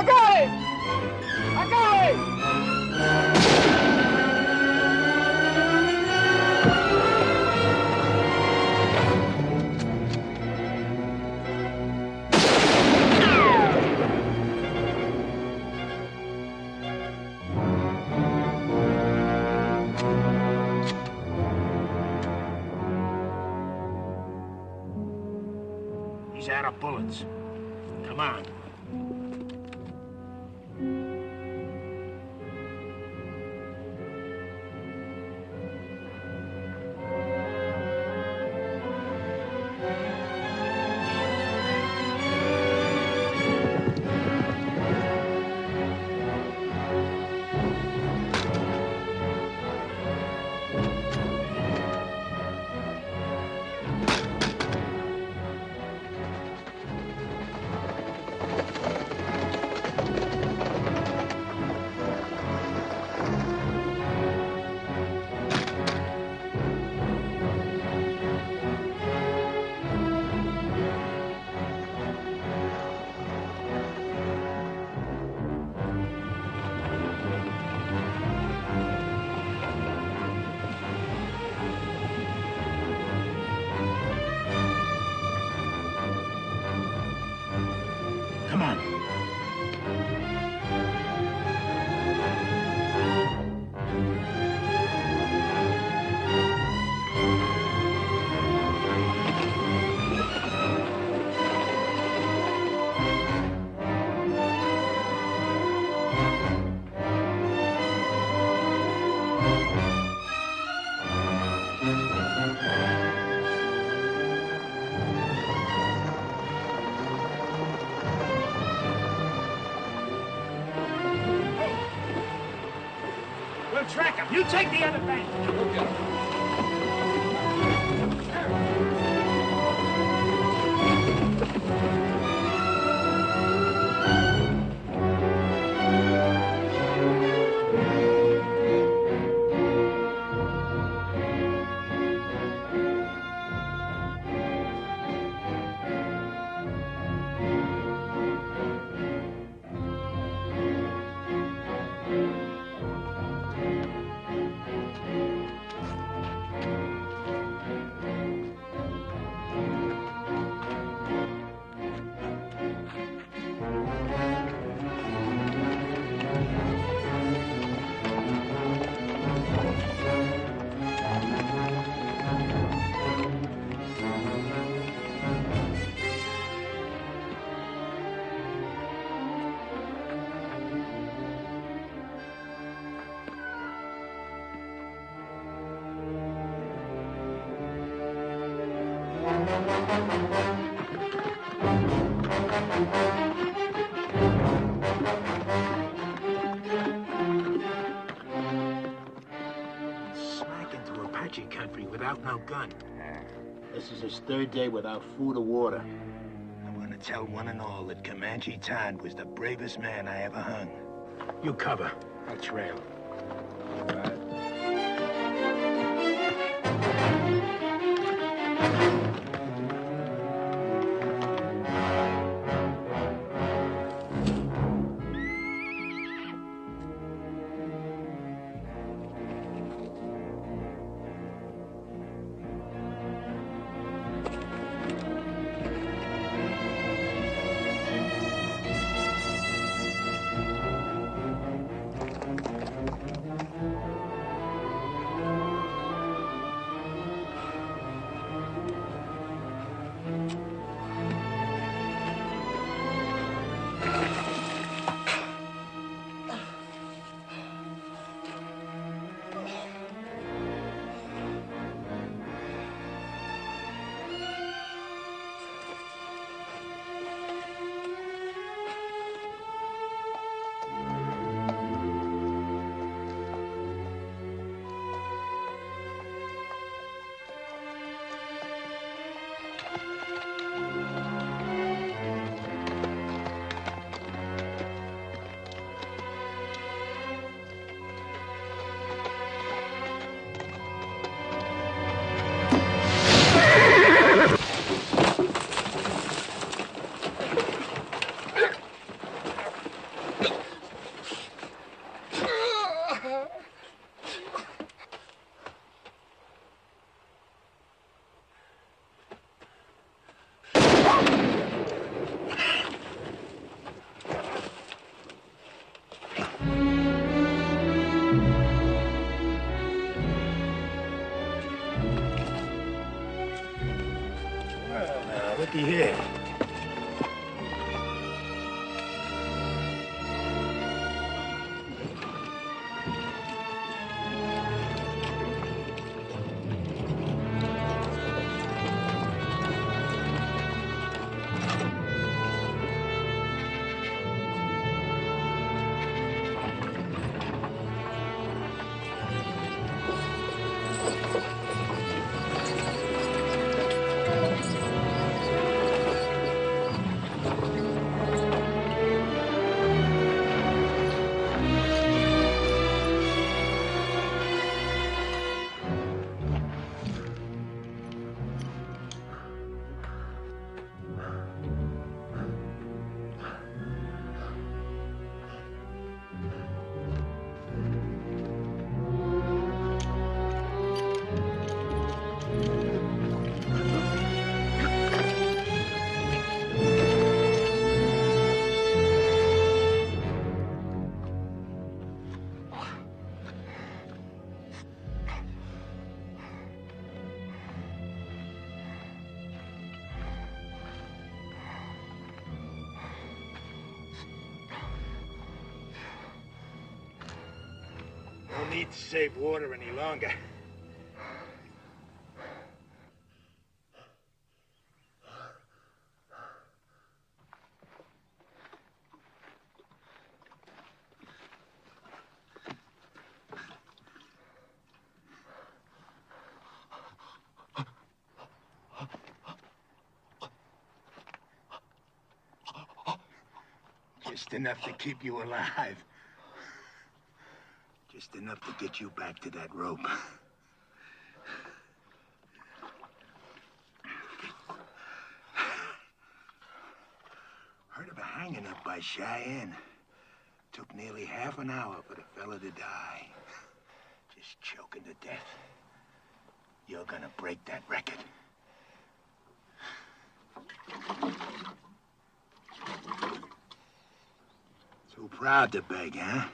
I got it! I got it! He's out of bullets. Come on. Come on. We'll track him. You take the other bank. Okay. Smack into Apache country without no gun. This is his third day without food or water. I'm gonna tell one and all that Comanche Todd was the bravest man I ever hung. You cover. I'll trail. All right. Yeah. No need to save water any longer. Just enough to keep you alive. Just enough to get you back to that rope. Heard of a hanging up by Cheyenne. Took nearly half an hour for the fella to die. Just choking to death. You're gonna break that record. Too proud to beg, huh?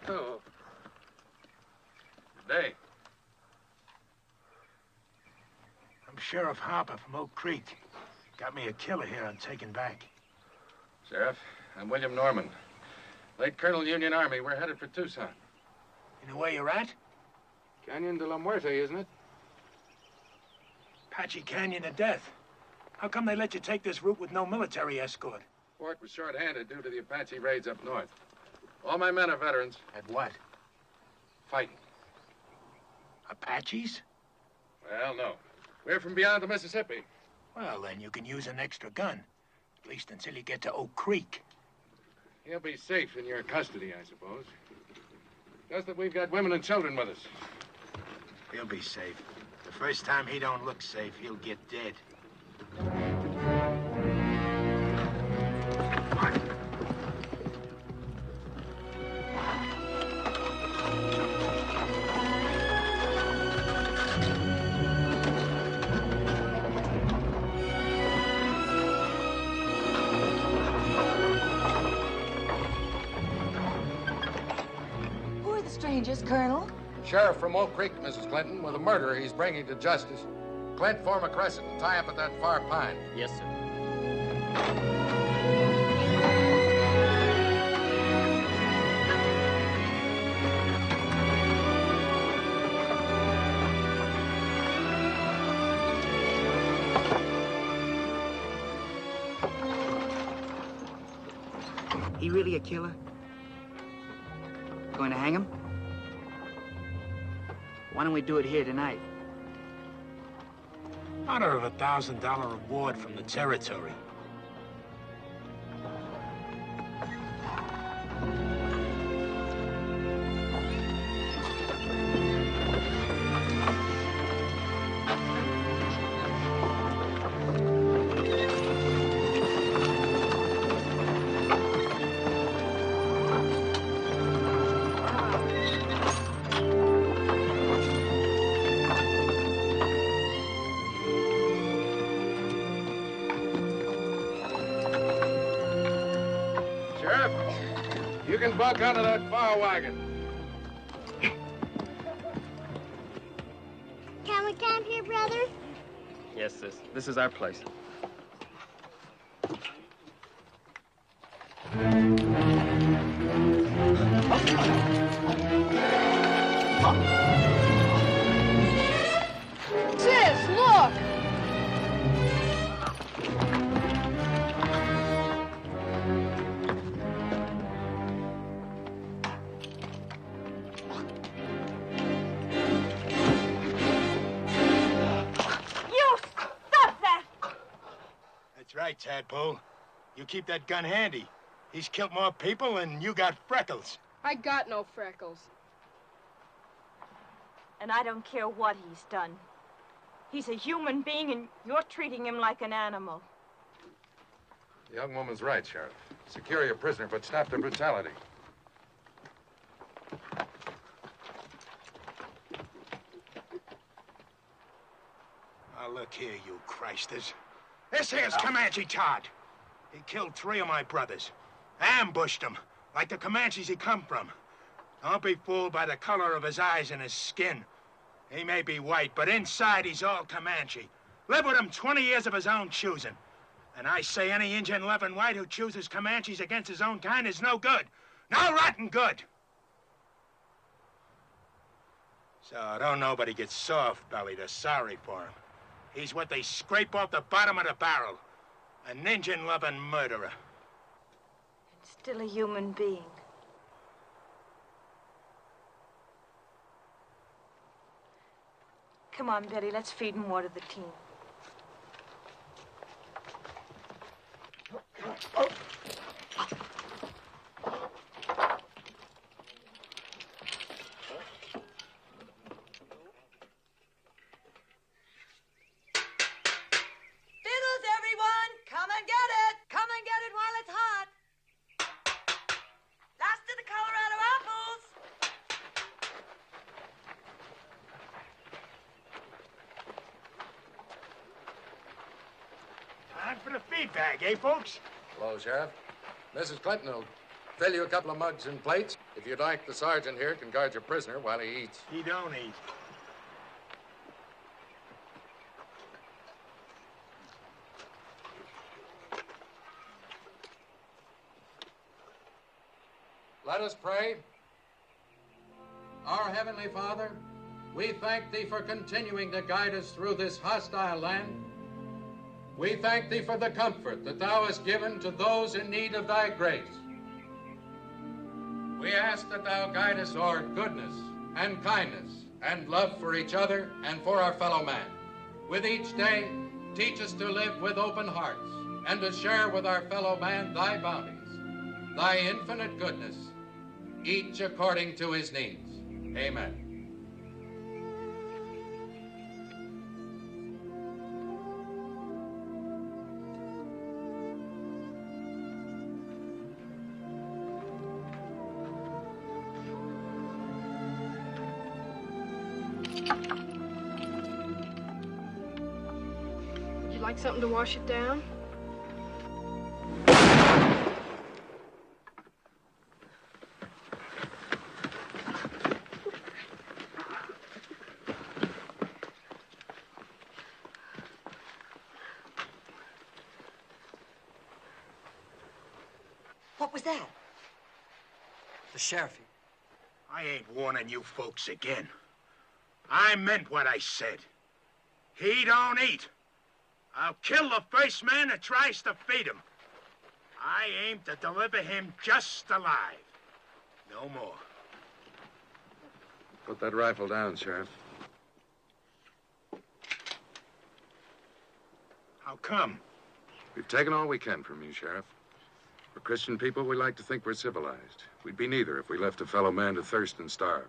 Oh. Good day. I'm Sheriff Harper from Oak Creek. Got me a killer here I'm taking back. Sheriff, I'm William Norman. Late Colonel Union Army. We're headed for Tucson. You know where you're at? Canyon de la Muerte, isn't it? Apache Canyon of Death. How come they let you take this route with no military escort? Fort was short-handed due to the Apache raids up north. All my men are veterans. At what? Fighting. Apaches? Well, no. We're from beyond the Mississippi. Well, then you can use an extra gun. At least until you get to Oak Creek. He'll be safe in your custody, I suppose. Just that we've got women and children with us. He'll be safe. The first time he don't look safe, he'll get dead. Strangers, Colonel. Sheriff from Oak Creek, Mrs. Clinton, with a murderer he's bringing to justice. Clint, form a crescent and tie up at that far pine. Yes, sir. He really a killer? Going to hang him? Why don't we do it here tonight? Honor of $1,000 reward from the territory. You can buck onto that far wagon. camp here, brother? Yes, sis. This is our place. Sis, look! That's right, Tadpole. You keep that gun handy. He's killed more people and you got freckles. I got no freckles. And I don't care what he's done. He's a human being, and you're treating him like an animal. The young woman's right, Sheriff. Secure your prisoner, but stop the brutality. Now, look here, you Christers. This here's Comanche Todd. He killed 3 of my brothers. Ambushed them, like the Comanches he come from. Don't be fooled by the color of his eyes and his skin. He may be white, but inside he's all Comanche. Lived with him 20 years of his own choosing. And I say any Indian loving white who chooses Comanches against his own kind is no good. No rotten good. So don't nobody get soft-bellied or sorry for him. He's what they scrape off the bottom of the barrel. An Indian-loving murderer. And still a human being. Come on, Betty, let's feed and water the team. For the feed bag, eh, folks? Hello, Sheriff. Mrs. Clinton will fill you a couple of mugs and plates. If you'd like, the sergeant here can guard your prisoner while he eats. He don't eat. Let us pray. Our Heavenly Father, we thank Thee for continuing to guide us through this hostile land. We thank Thee for the comfort that Thou hast given to those in need of Thy grace. We ask that Thou guide us toward goodness and kindness and love for each other and for our fellow man. With each day, teach us to live with open hearts and to share with our fellow man Thy bounties, Thy infinite goodness, each according to his needs. Amen. Would you like something to wash it down? What was that? The sheriff. I ain't warning you folks again. I meant what I said. He don't eat. I'll kill the first man that tries to feed him. I aim to deliver him just alive. No more. Put that rifle down, Sheriff. How come? We've taken all we can from you, Sheriff. We're Christian people, we like to think we're civilized. We'd be neither if we left a fellow man to thirst and starve.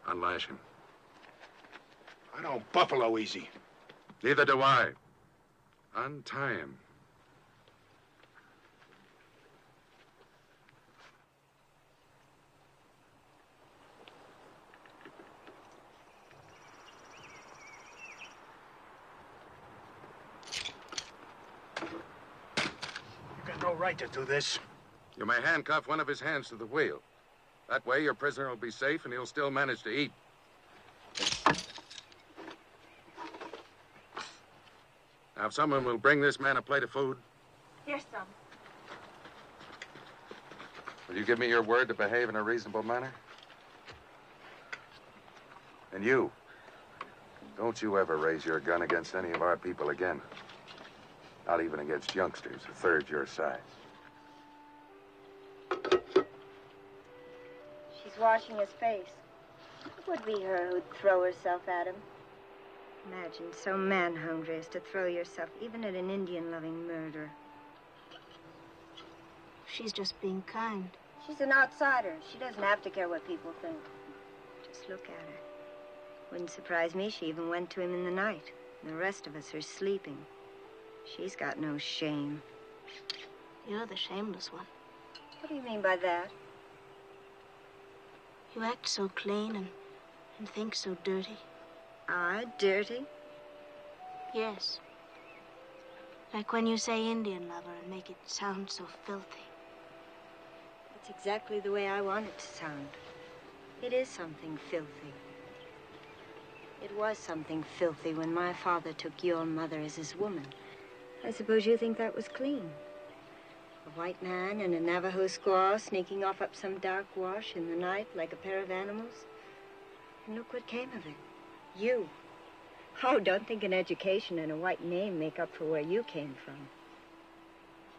Unlash him. I don't buffalo easy. Neither do I. Untie him. You got no right to do this. You may handcuff one of his hands to the wheel. That way, your prisoner will be safe and he'll still manage to eat. Now, if someone will bring this man a plate of food, Here's some. will you give me your word to behave in a reasonable manner? And you, don't you ever raise your gun against any of our people again. Not even against youngsters a third your size. She's washing his face. It would be her who'd throw herself at him. Imagine so man-hungry as to throw yourself even at an Indian-loving murderer. She's just being kind. She's an outsider. She doesn't have to care what people think. Just look at her. Wouldn't surprise me she even went to him in the night. And the rest of us are sleeping. She's got no shame. You're the shameless one. What do you mean by that? You act so clean and think so dirty. Dirty? Yes. Like when you say Indian lover and make it sound so filthy. That's exactly the way I want it to sound. It is something filthy. It was something filthy when my father took your mother as his woman. I suppose you think that was clean. A white man and a Navajo squaw sneaking off up some dark wash in the night like a pair of animals. And look what came of it. You. Oh, don't think an education and a white name make up for where you came from.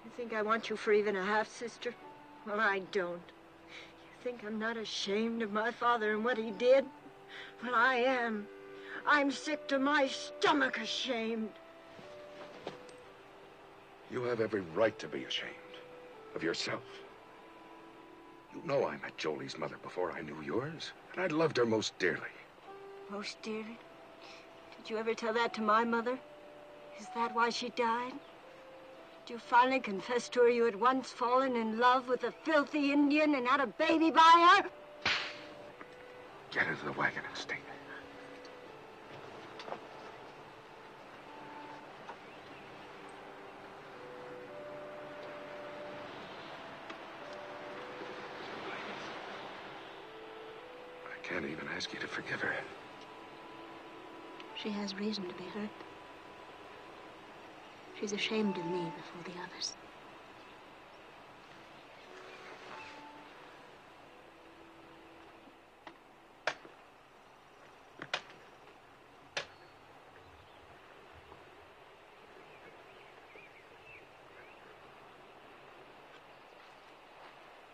You think I want you for even a half-sister? Well, I don't. You think I'm not ashamed of my father and what he did? Well, I am. I'm sick to my stomach ashamed. You have every right to be ashamed of yourself. You know I met Jolie's mother before I knew yours, and I loved her most dearly. Most dearly? Did you ever tell that to my mother? Is that why she died? Did you finally confess to her you had once fallen in love with a filthy Indian and had a baby by her? Get into the wagon and stay there. I can't even ask you to forgive her. She has reason to be hurt. She's ashamed of me before the others.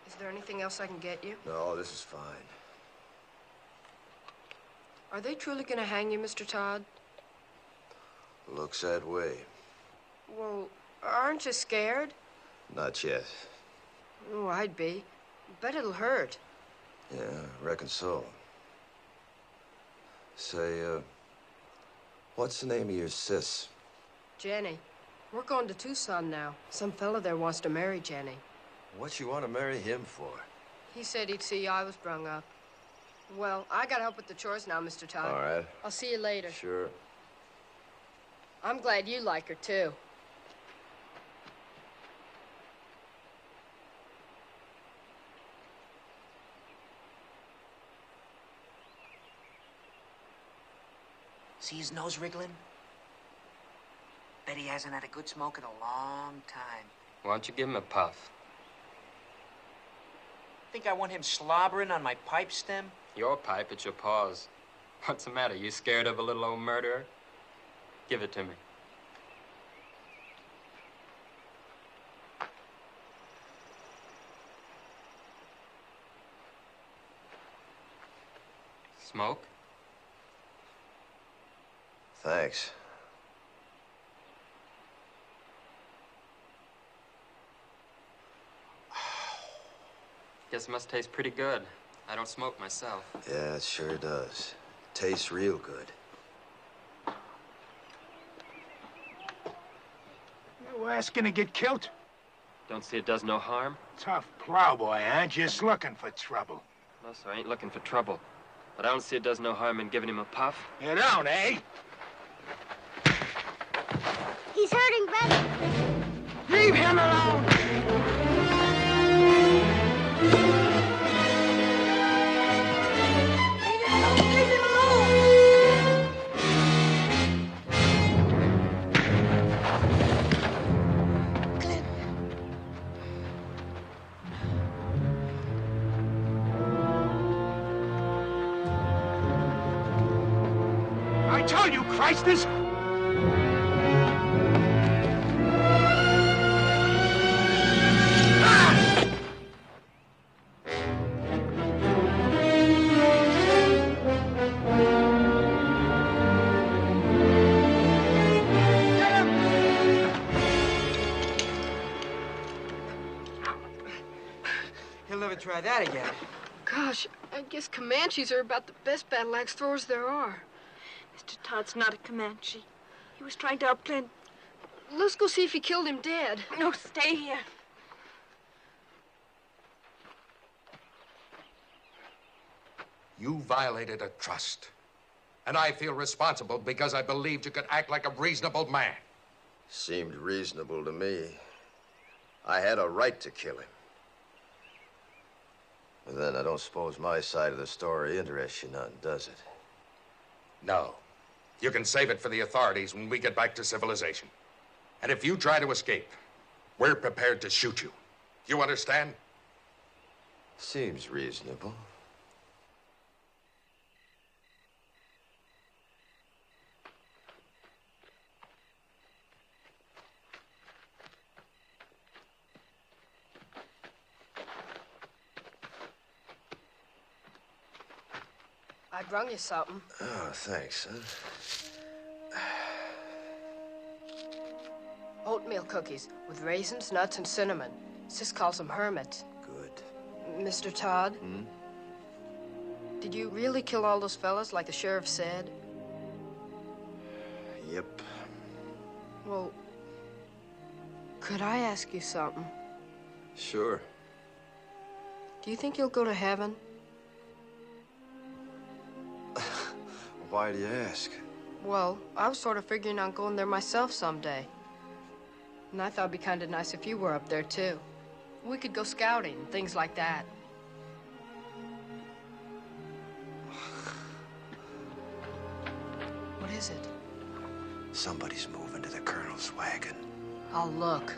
Is there anything else I can get you? No, this is fine. Are they truly going to hang you, Mr. Todd? Looks that way. Well, aren't you scared? Not yet. Oh, I'd be. Bet it'll hurt. Yeah, reckon so. Say, what's the name of your sis? Jenny. We're going to Tucson now. Some fella there wants to marry Jenny. What you want to marry him for? He said he'd see I was brung up. Well, I gotta help with the chores now, Mr. Todd. All right. I'll see you later. Sure. I'm glad you like her, too. See his nose wriggling? Bet he hasn't had a good smoke in a long time. Why don't you give him a puff? Think I want him slobbering on my pipe stem? Your pipe, it's your paws. What's the matter? You scared of a little old murderer? Give it to me. Smoke? Thanks. Guess it must taste pretty good. I don't smoke myself. Yeah, it sure does. Tastes real good. You asking to get killed? Don't see it does no harm? Tough plowboy, huh? Just looking for trouble. No, sir, I ain't looking for trouble. But I don't see it does no harm in giving him a puff. You don't, eh? He's hurting Betty. Leave him alone! Leave him alone! told you, Christus! He'll never try that again. Gosh, I guess Comanches are about the best battle axe throwers there are. Mr. Todd's not a Comanche. He was trying to outplay... Let's go see if he killed him dead. No, stay here. You violated a trust. And I feel responsible because I believed you could act like a reasonable man. Seemed reasonable to me. I had a right to kill him. But then I don't suppose my side of the story interests you none, does it? No. You can save it for the authorities when we get back to civilization. And if you try to escape, we're prepared to shoot you. You understand? Seems reasonable. I brung you something. Oh, thanks, son. Oatmeal cookies with raisins, nuts, and cinnamon. Sis calls them hermits. Good. Mr. Todd? Did you really kill all those fellas like the sheriff said? Yep. Well, could I ask you something? Sure. Do you think you'll go to heaven? Why do you ask? Well, I was sort of figuring on going there myself someday. And I thought it'd be kind of nice if you were up there, too. We could go scouting and things like that. What is it? Somebody's moving to the colonel's wagon. I'll look.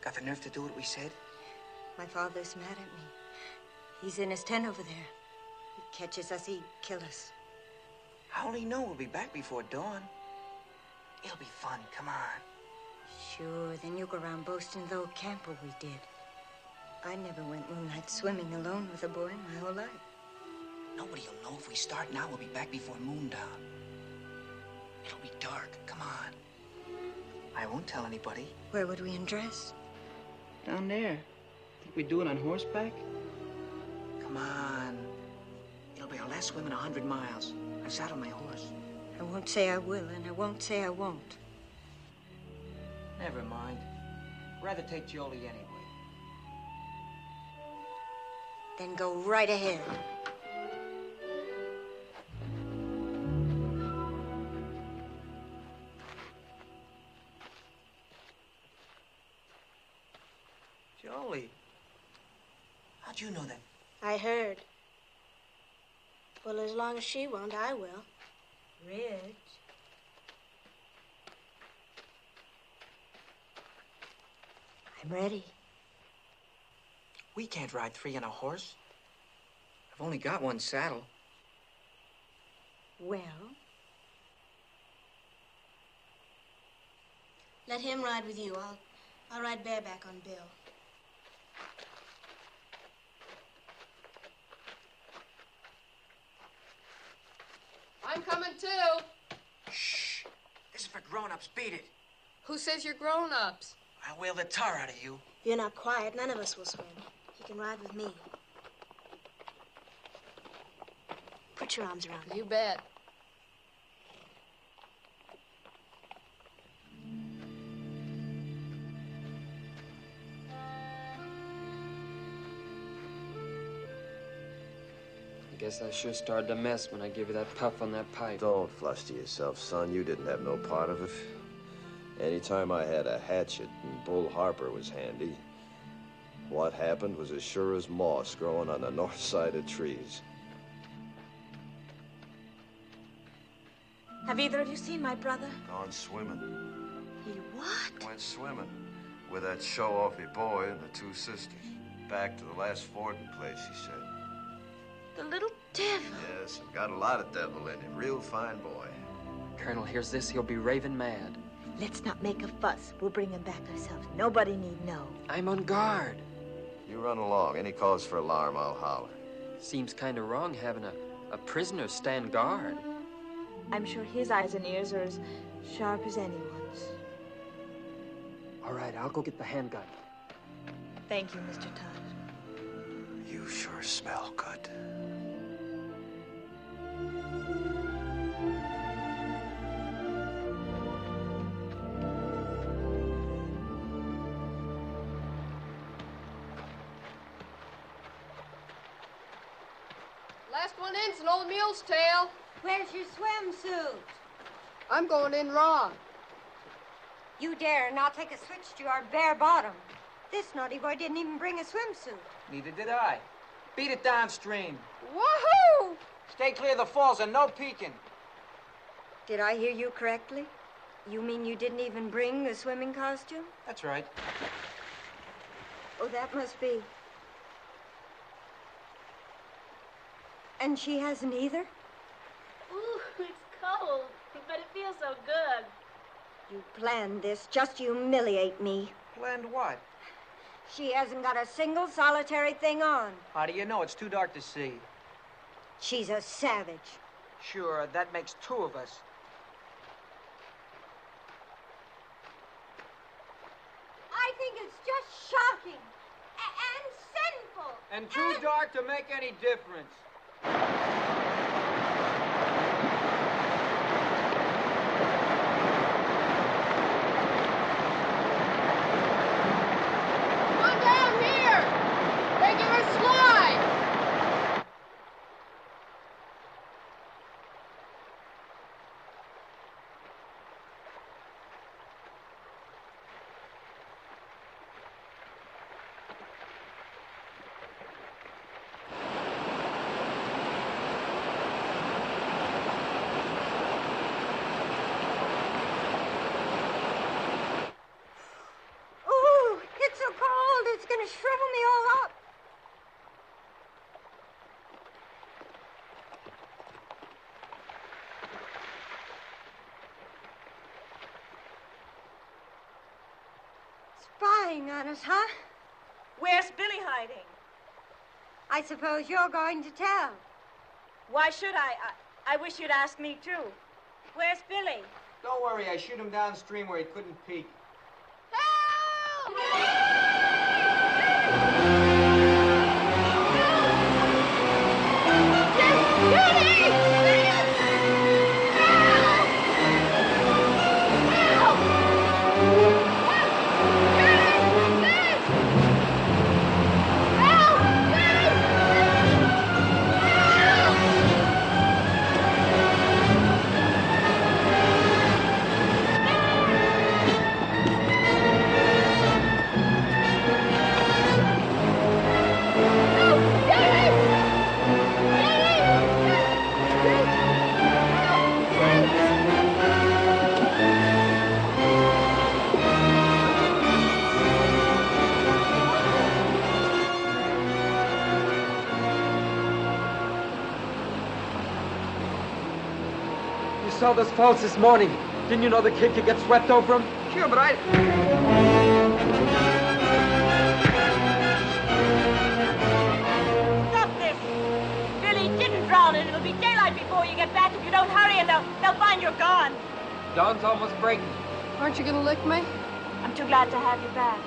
Got the nerve to do what we said? My father's mad at me. He's in his tent over there. He catches us, he'd kill us. How'll he know we'll be back before dawn? It'll be fun, come on. Sure, then you go around boasting the old camper we did. I never went moonlight swimming alone with a boy my whole life. Nobody'll know if we start now, we'll be back before moondown. It'll be dark, come on. I won't tell anybody. Where would we undress? Down there. Think we'd do it on horseback? Come on. It'll be our last swim in 100 miles. I saddle my horse. I won't say I will, and I won't say I won't. Never mind. Rather take Jolie anyway. Then go right ahead. Jolie, how'd you know that? I heard. Well, as long as she won't, I will. Rich. I'm ready. We can't ride 3 on a horse. I've only got 1 saddle. Well? Let him ride with you. I'll ride bareback on Bill. I'm coming too. Shh. This is for grown-ups. Beat it. Who says you're grown-ups? I'll whale the tar out of you. If you're not quiet, none of us will swim. You can ride with me. Put your arms around me. You bet. I guess I sure started to mess when I gave you that puff on that pipe. Don't fluster yourself, son. You didn't have no part of it. Anytime I had a hatchet and Bull Harper was handy, What happened was as sure as moss growing on the north side of trees. Have either of you seen my brother? Gone swimming. He what? Went swimming with that show-offy boy and the two sisters. Back to the last fording place, he said. The little devil. Yes, and got a lot of devil in him. Real fine boy. Colonel hears this, he'll be raving mad. Let's not make a fuss. We'll bring him back ourselves. Nobody need know. I'm on guard. You run along. Any cause for alarm, I'll holler. Seems kind of wrong having a prisoner stand guard. I'm sure his eyes and ears are as sharp as anyone's. All right, I'll go get the handgun. Thank you, Mr. Todd. You sure smell good. Last one in's an old mule's tail. Where's your swimsuit? I'm going in raw. You dare not take a switch to our bare bottom. This naughty boy didn't even bring a swimsuit. Neither did I. Beat it downstream. Woohoo! Stay clear of the falls and no peeking. Did I hear you correctly? You mean you didn't even bring the swimming costume? That's right. Oh, that must be. And she hasn't either? Ooh, it's cold, but it feels so good. You planned this just to humiliate me. Planned what? She hasn't got a single solitary thing on. How do you know? It's too dark to see. She's a savage. Sure, that makes two of us. I think it's just shocking and sinful. And too dark to make any difference. Come down here! They give her slide! Ooh, it's so cold, it's gonna shrivel me all up. Spying on us, huh? Where's Billy hiding? I suppose you're going to tell. Why should I? I wish you'd ask me, too. Where's Billy? Don't worry, I shoot him downstream where he couldn't peek. Saw those falls this morning. Didn't you know the kid could get swept over them? Sure, but I... Stop this! Billy didn't drown, and it'll be daylight before you get back if you don't hurry, and they'll find you're gone. Dawn's almost breaking. Aren't you gonna lick me? I'm too glad to have you back.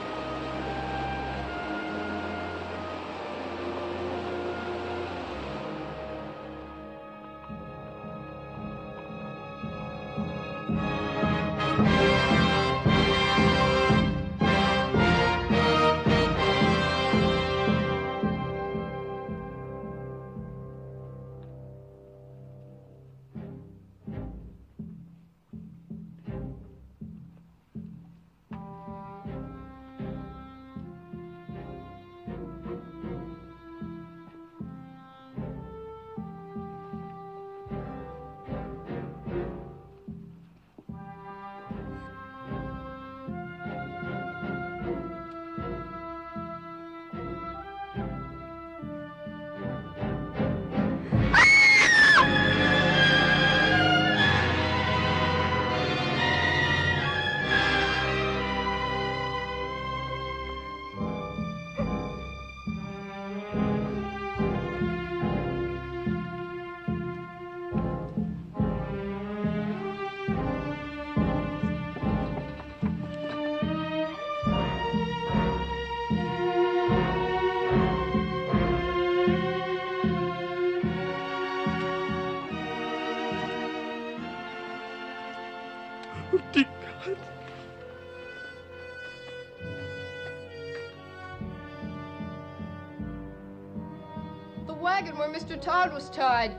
wagon where Mr. Todd was tied.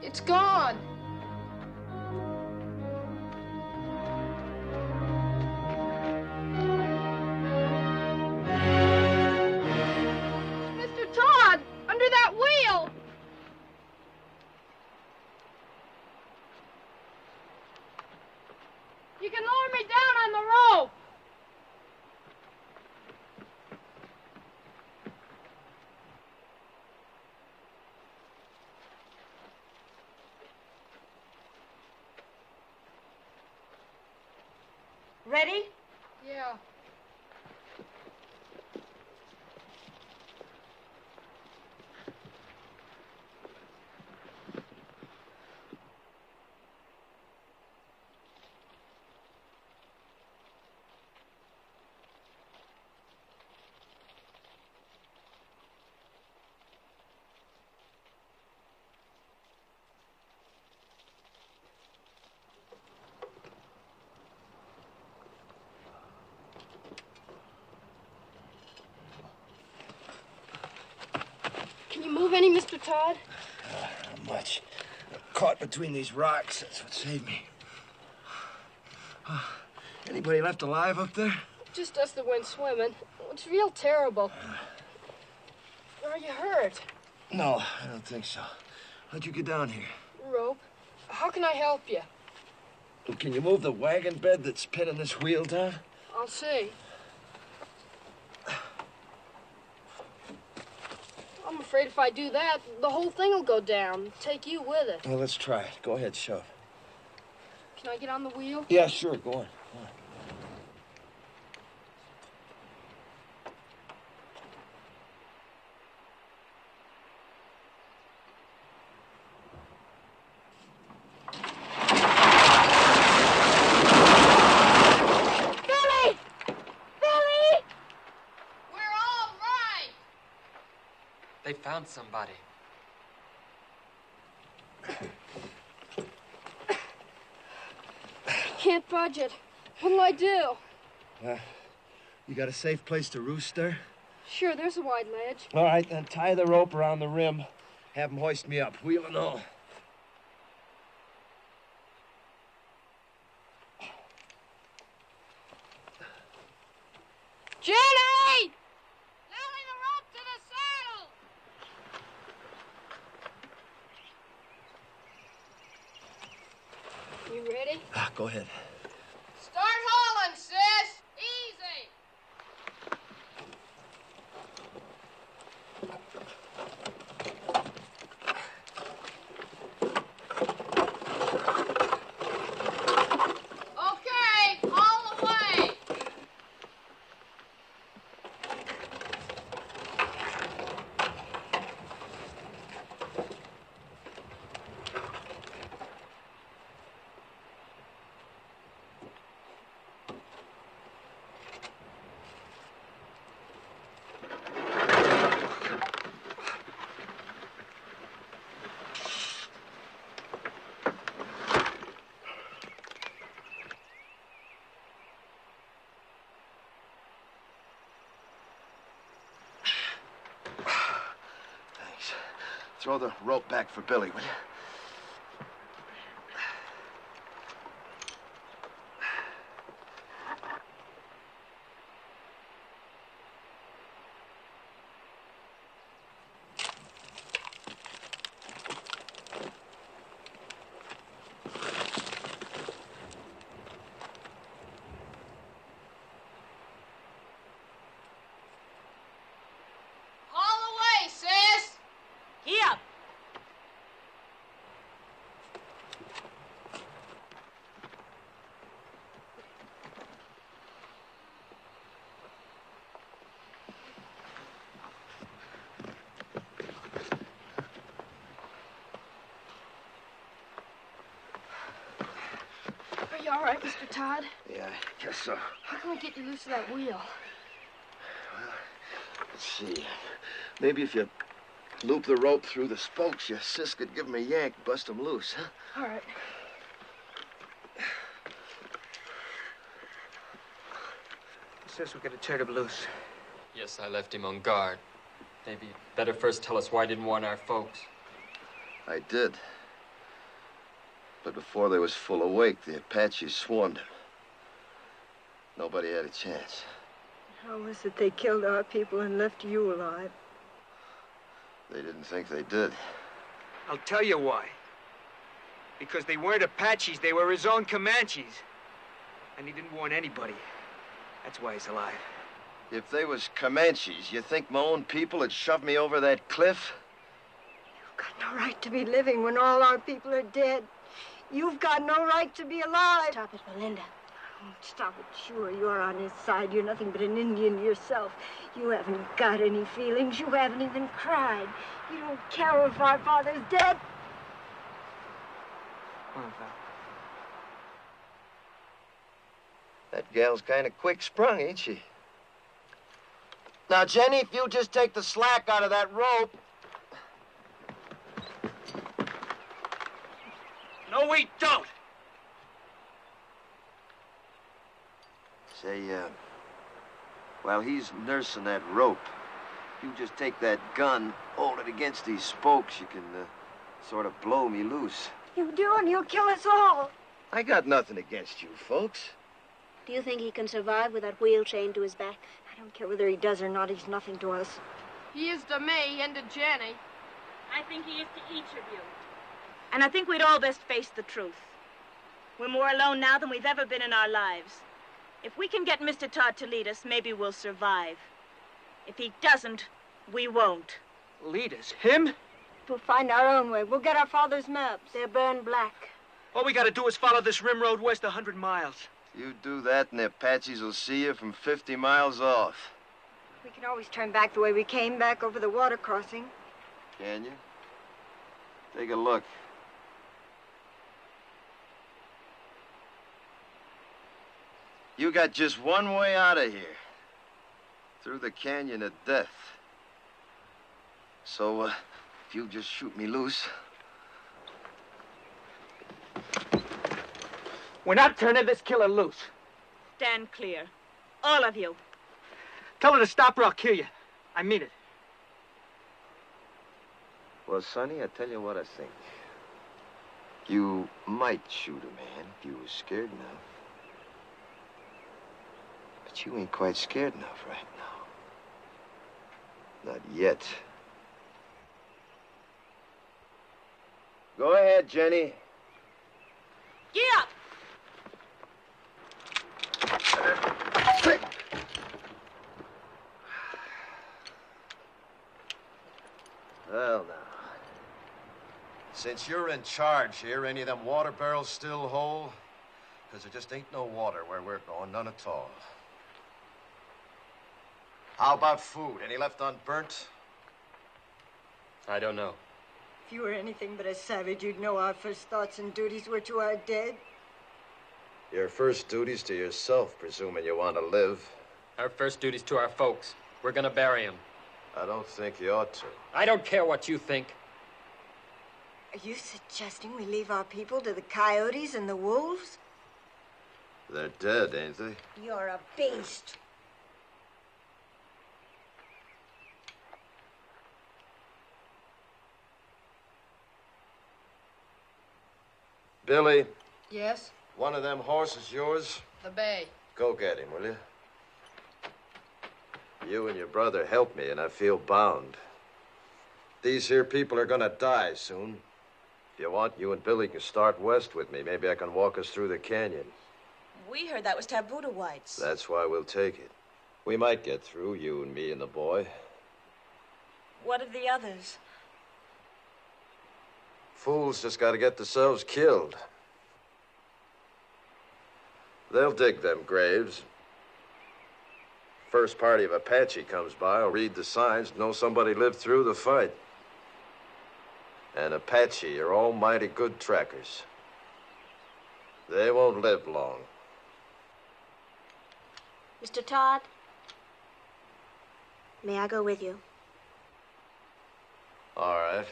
It's gone. Mr. Todd, under that wheel. You can lower me down on the rope. Ready? Yeah. Can you move any, Mr. Todd? Not much. Caught between these rocks. That's what saved me. Anybody left alive up there? Just us that went swimming. It's real terrible. Are you hurt? No, I don't think so. How'd you get down here? Rope. How can I help you? Can you move the wagon bed that's pinning this wheel down? I'll see. I'm afraid if I do that, the whole thing will go down. Take you with it. Well, let's try it. Go ahead, shove. Can I get on the wheel? Yeah, sure. Go on. Go on. They found somebody. Can't budge it. What'll I do? You got a safe place to roost there? Sure, there's a wide ledge. All right, then tie the rope around the rim. Have them hoist me up, wheel and all. Jenny! Nailing the rope to the saddle! You ready? Go ahead. Start hauling, sis! Easy! Okay, haul away! Throw the rope back for Billy, will you? Haul away, sis! Here. Are you all right, Mr. Todd? Yeah, I guess so. How can we get you loose of that wheel? Let's see. Maybe if you loop the rope through the spokes, your sis could give him a yank, bust him loose, huh? All right. Sis, we gotta turn him loose. Yes, I left him on guard. Maybe you'd better first tell us why you didn't warn our folks. I did. But before they was full awake, the Apaches swarmed him. Nobody had a chance. How was it they killed our people and left you alive? They didn't think they did. I'll tell you why. Because they weren't Apaches, they were his own Comanches. And he didn't warn anybody. That's why he's alive. If they was Comanches, you think my own people had shoved me over that cliff? You've got no right to be living when all our people are dead. You've got no right to be alive. Stop it, Belinda. Oh, stop it. Sure, you're on his side. You're nothing but an Indian yourself. You haven't got any feelings. You haven't even cried. You don't care if our father's dead. Come on, pal. That gal's kind of quick-sprung, ain't she? Now, Jenny, if you just take the slack out of that rope... No, we don't! Say, while he's nursing that rope, you just take that gun, hold it against these spokes, you can, sort of blow me loose. You do, and you'll kill us all. I got nothing against you, folks. Do you think he can survive with that wheel chained to his back? I don't care whether he does or not. He's nothing to us. He is to me and to Jenny. I think he is to each of you. And I think we'd all best face the truth. We're more alone now than we've ever been in our lives. If we can get Mr. Todd to lead us, maybe we'll survive. If he doesn't, we won't. Lead us? Him? We'll find our own way. We'll get our father's maps. They're burned black. All we gotta do is follow this rim road west 100 miles. You do that, and the Apaches will see you from 50 miles off. We can always turn back the way we came, back over the water crossing. Can you? Take a look. You got just one way out of here. Through the canyon of death. So, if you just shoot me loose... We're not turning this killer loose. Stand clear. All of you. Tell her to stop or I'll kill you. I mean it. Well, Sonny, I tell you what I think. You might shoot a man if you was scared enough. But you ain't quite scared enough right now. Not yet. Go ahead, Jenny. Get up! Well, now. Since you're in charge here, any of them water barrels still whole? Because there just ain't no water where we're going, none at all. How about food? Any left unburnt? I don't know. If you were anything but a savage, you'd know our first thoughts and duties were to our dead. Your first duty's to yourself, presuming you want to live. Our first duty's to our folks. We're gonna bury him. I don't think you ought to. I don't care what you think. Are you suggesting we leave our people to the coyotes and the wolves? They're dead, ain't they? You're a beast. Billy, Yes? one of them horses yours? The bay. Go get him, will you? You and your brother helped me, and I feel bound. These here people are gonna die soon. If you want, you and Billy can start west with me. Maybe I can walk us through the canyon. We heard that was taboo to whites. That's why we'll take it. We might get through, you and me and the boy. What of the others? Fools just gotta get themselves killed. They'll dig them graves. First party of Apache comes by, will read the signs, know somebody lived through the fight. And Apache are almighty good trackers. They won't live long. Mr. Todd, may I go with you? All right.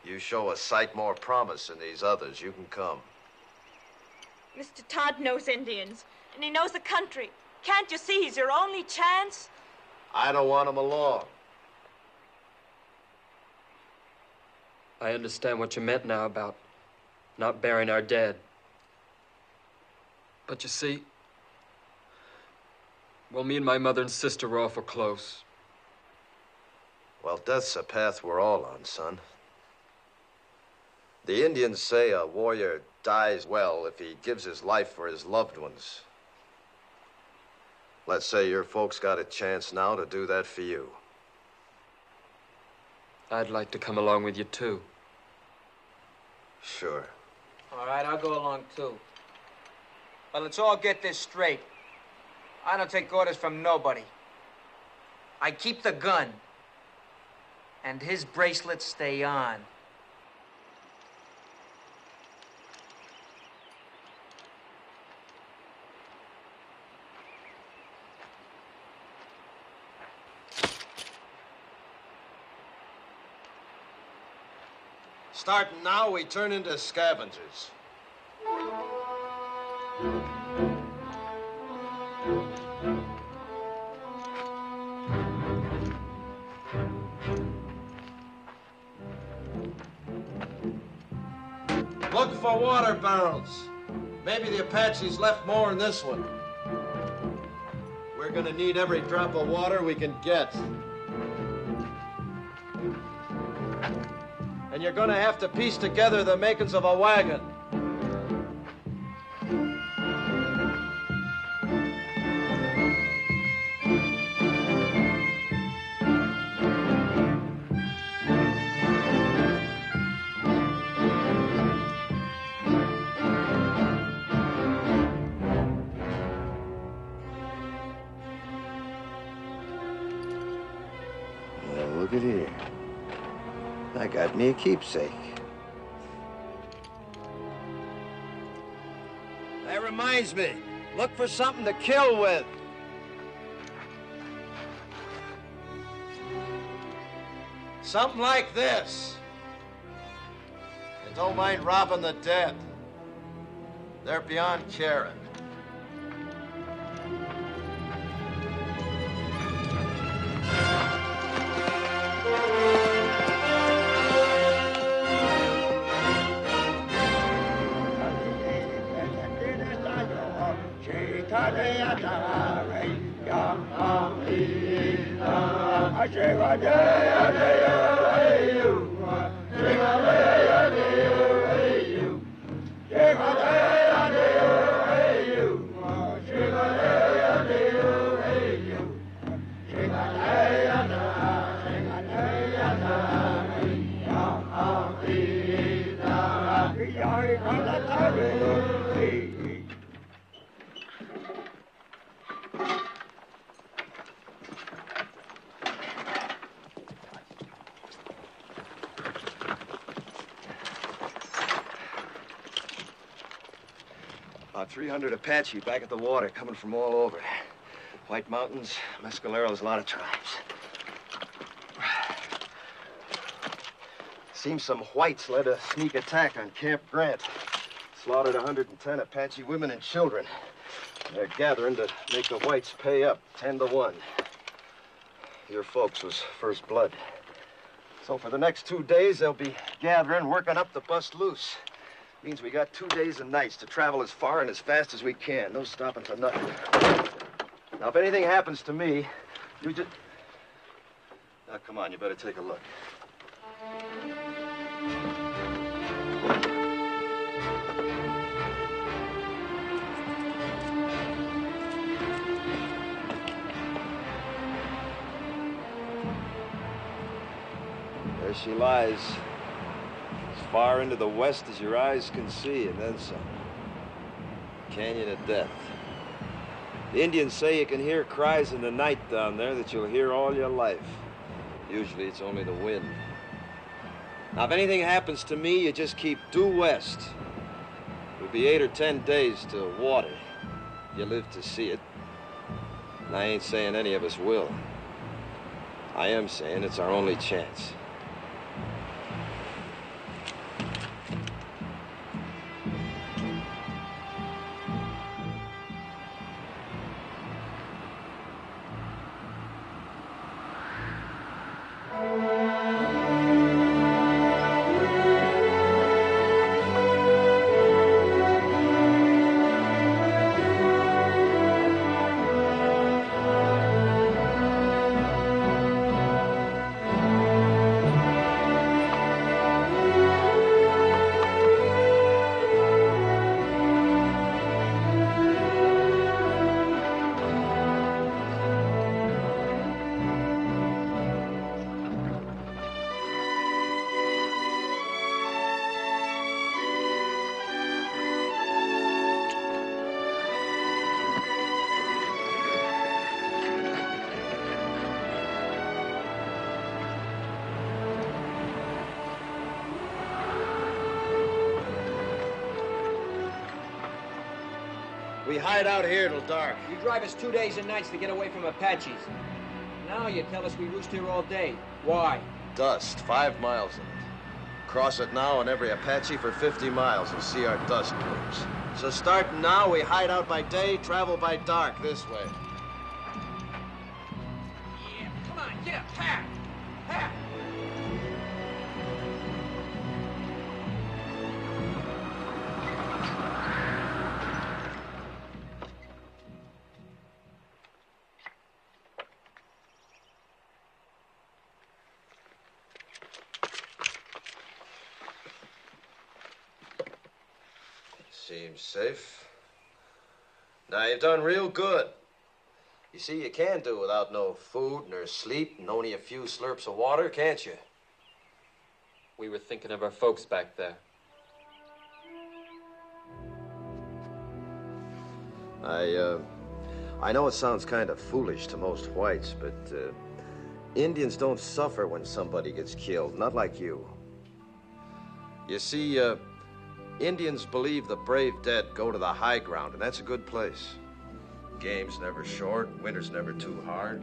You show a sight more promise than these others, you can come. Mr. Todd knows Indians, and he knows the country. Can't you see he's your only chance? I don't want him along. I understand what you meant now about not burying our dead. But you see, well, me and my mother and sister were awful close. Well, death's a path we're all on, son. The Indians say a warrior dies well if he gives his life for his loved ones. Let's say your folks got a chance now to do that for you. I'd like to come along with you, too. Sure. All right, I'll go along, too. But let's all get this straight. I don't take orders from nobody. I keep the gun. And his bracelets stay on. Starting now, we turn into scavengers. Look for water barrels. Maybe the Apaches left more in this one. We're gonna need every drop of water we can get. And you're gonna have to piece together the makings of a wagon. Well, look at here. I got me a keepsake. That reminds me, look for something to kill with. Something like this. And don't mind robbing the dead. They're beyond caring. About 300 Apache back at the water, coming from all over. White Mountains, Mescaleros, a lot of tribes. Seems some whites led a sneak attack on Camp Grant. Slaughtered 110 Apache women and children. They're gathering to make the whites pay up 10-1. Your folks was first blood. So for the next 2 days, they'll be gathering, working up to bust loose. Means we got 2 days and nights to travel as far and as fast as we can. No stopping for nothing. Now, if anything happens to me, you just... Now, come on, you better take a look. There she lies. As far into the west as your eyes can see, and then some. Canyon of Death. The Indians say you can hear cries in the night down there that you'll hear all your life. Usually it's only the wind. Now, if anything happens to me, you just keep due west. It'll be 8 or 10 days to water. You live to see it. And I ain't saying any of us will. I am saying it's our only chance. we hide out here till dark. You drive us 2 days and nights to get away from Apaches. Now you tell us we roost here all day. Why? Dust, 5 miles in it. Cross it now and every Apache for 50 miles and see our dust plumes. So starting now, we hide out by day, travel by dark this way. Yeah, come on, get up, pack! Pack! Seems safe. Now, you've done real good. You see, you can do without no food, nor sleep, and only a few slurps of water, can't you? We were thinking of our folks back there. I know it sounds kind of foolish to most whites, but Indians don't suffer when somebody gets killed, not like you. You see, Indians believe the brave dead go to the high ground, and that's a good place. Game's never short, winter's never too hard.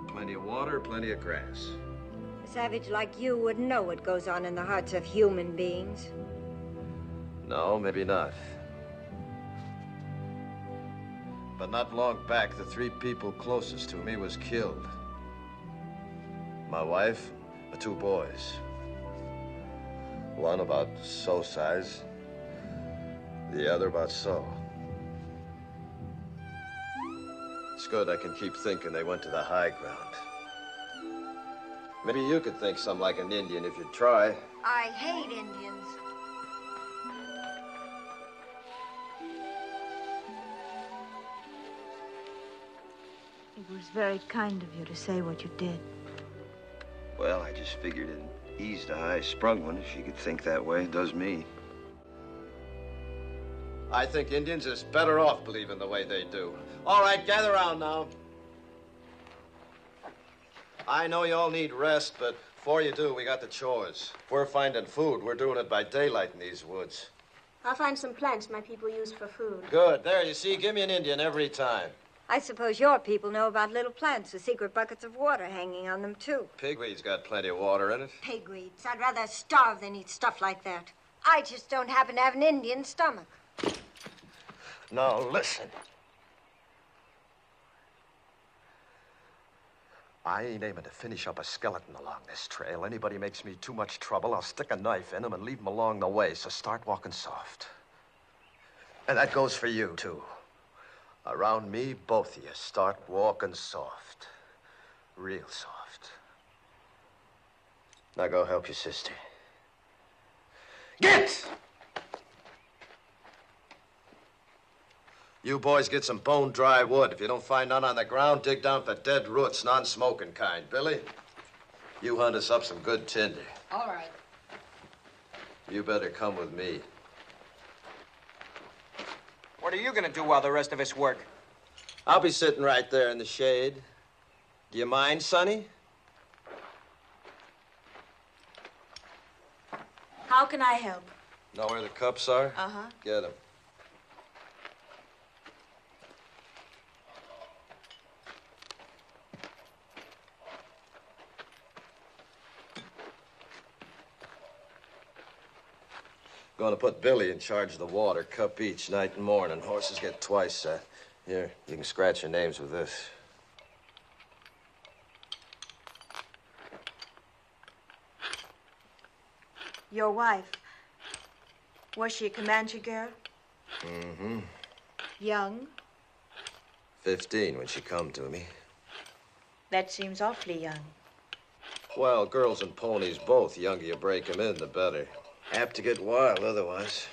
Plenty of water, plenty of grass. A savage like you wouldn't know what goes on in the hearts of human beings. No, maybe not. But not long back, the 3 people closest to me was killed. My wife, the 2 boys. One about so size, the other about so. It's good I can keep thinking they went to the high ground. Maybe you could think some like an Indian if you'd try. I hate Indians. It was very kind of you to say what you did. Well, I just figured it'd ease the high-sprung one if she could think that way. It does me. I think Indians is better off believing the way they do. All right, gather around now. I know you all need rest, but before you do, we got the chores. If we're finding food, we're doing it by daylight in these woods. I'll find some plants my people use for food. Good. There, you see, give me an Indian every time. I suppose your people know about little plants with secret buckets of water hanging on them, too. Pigweed's got plenty of water in it. Pigweeds. I'd rather starve than eat stuff like that. I just don't happen to have an Indian stomach. Now, listen. I ain't aiming to finish up a skeleton along this trail. Anybody makes me too much trouble, I'll stick a knife in him and leave him along the way, so start walking soft. And that goes for you, too. Around me, both of you, start walking soft. Real soft. Now go help your sister. Get! You boys get some bone-dry wood. If you don't find none on the ground, dig down for dead roots, non-smoking kind. Billy, you hunt us up some good tinder. All right. You better come with me. What are you gonna do while the rest of us work? I'll be sitting right there in the shade. Do you mind, Sonny? How can I help? Know where the cups are? Uh-huh. Get them. Going to put Billy in charge of the water, cup each, night and morning. Horses get twice that. Here, you can scratch your names with this. Your wife. Was she a Comanche girl? Mm-hmm. Young? 15 when she come to me. That seems awfully young. Well, girls and ponies both. The younger you break 'em in, the better. Apt to get wild otherwise.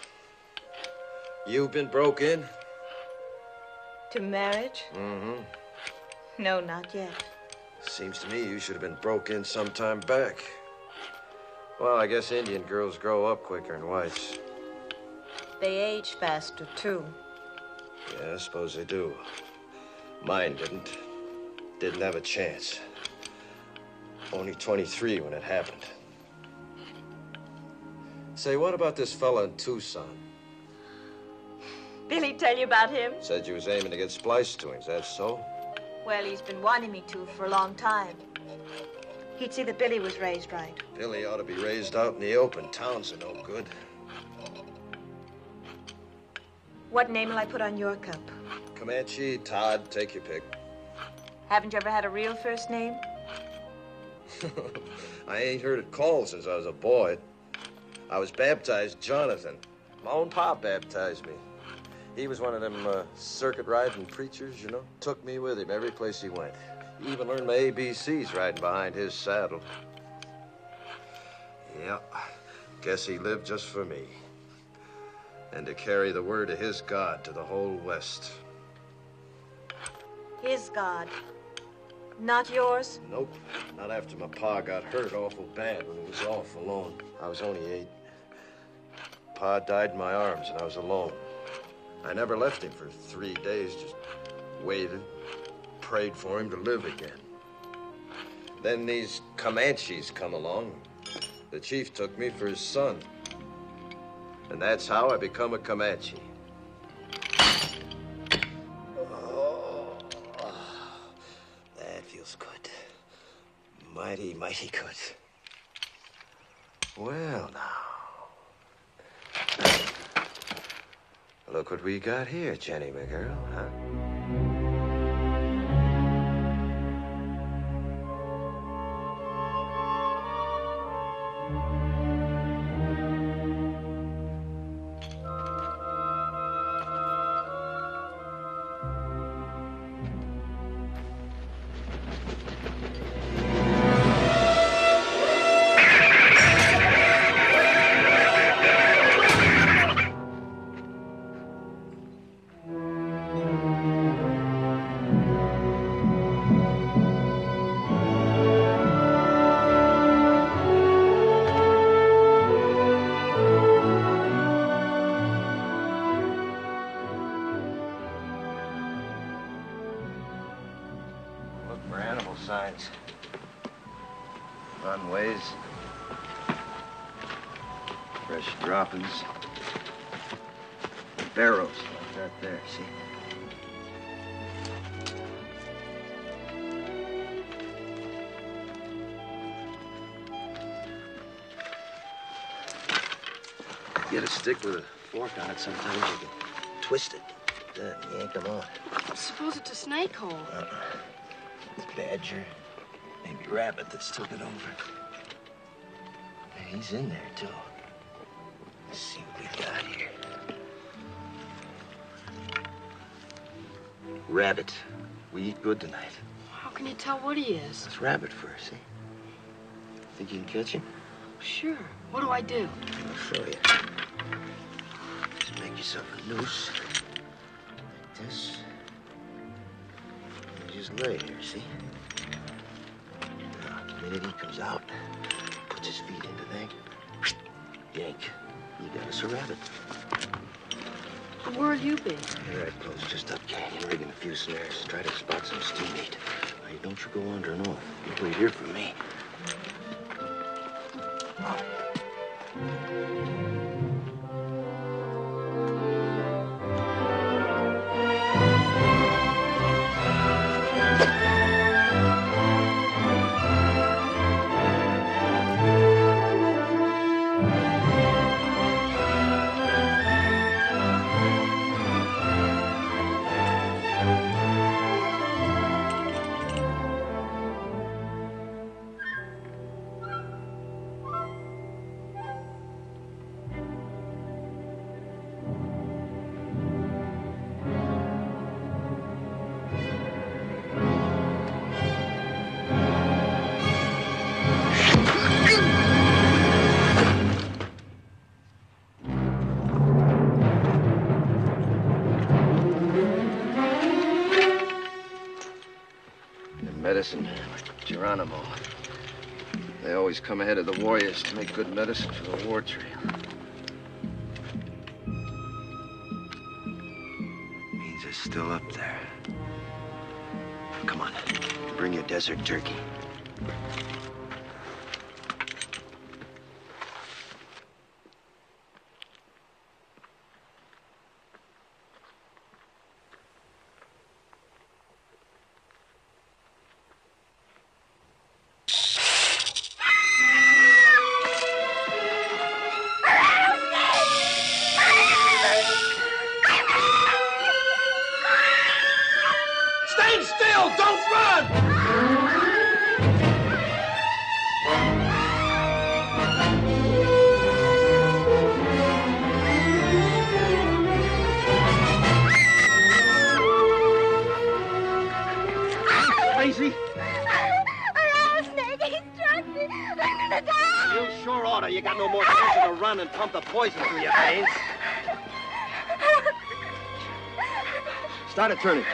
You been broke in? To marriage? Mm-hmm. No, not yet. Seems to me you should have been broke in some time back. Well, I guess Indian girls grow up quicker than whites. They age faster, too. Yeah, I suppose they do. Mine didn't. Didn't have a chance. Only 23 when it happened. Say, what about this fella in Tucson? Billy tell you about him? Said you was aiming to get spliced to him. Is that so? Well, he's been wanting me to for a long time. He'd see that Billy was raised right. Billy ought to be raised out in the open. Towns are no good. What name will I put on your cup? Comanche, Todd, take your pick. Haven't you ever had a real first name? I ain't heard it called since I was a boy. I was baptized Jonathan. My own pa baptized me. He was one of them circuit riding preachers, you know. Took me with him every place he went. He even learned my ABCs riding behind his saddle. Yeah, guess he lived just for me. And to carry the word of his God to the whole West. His God. Not yours? Nope. Not after my pa got hurt awful bad when he was off alone. I was only 8. Pa died in my arms and I was alone. I never left him for 3 days, just waited, prayed for him to live again. Then these Comanches come along. The chief took me for his son. And that's how I become a Comanche. Oh, that feels good. Mighty, mighty good. Well, now. Look what we got here, Jenny, my girl, huh? Signs, runways, fresh droppings, barrows like that there, see? You get a stick with a fork on it, sometimes you can twist it, then yank them on. Suppose it's a snake hole. It's badger, maybe rabbit that's took it over. He's in there, too. Let's see what we got here. Rabbit. We eat good tonight. How can you tell what he is? It's rabbit fur, see? Think you can catch him? Sure. What do I do? I'll show you. Just make yourself a noose. Like this. Just lay here, see? Now, the minute he comes out, puts his feet into that, yank. You got us a rabbit. Where'll you be? Here I close just up canyon, rigging a few snares. Try to spot some steam meat. Now, don't you go wandering off. You wait here for me. Medicine, Geronimo. They always come ahead of the warriors to make good medicine for the war trail. Means they're still up there. Come on, bring your desert turkey. don't run! Crazy? A rattlesnake, he struck me. I'm gonna die. You sure oughta. You got no more chance to run and pump the poison through your veins. Start it turning.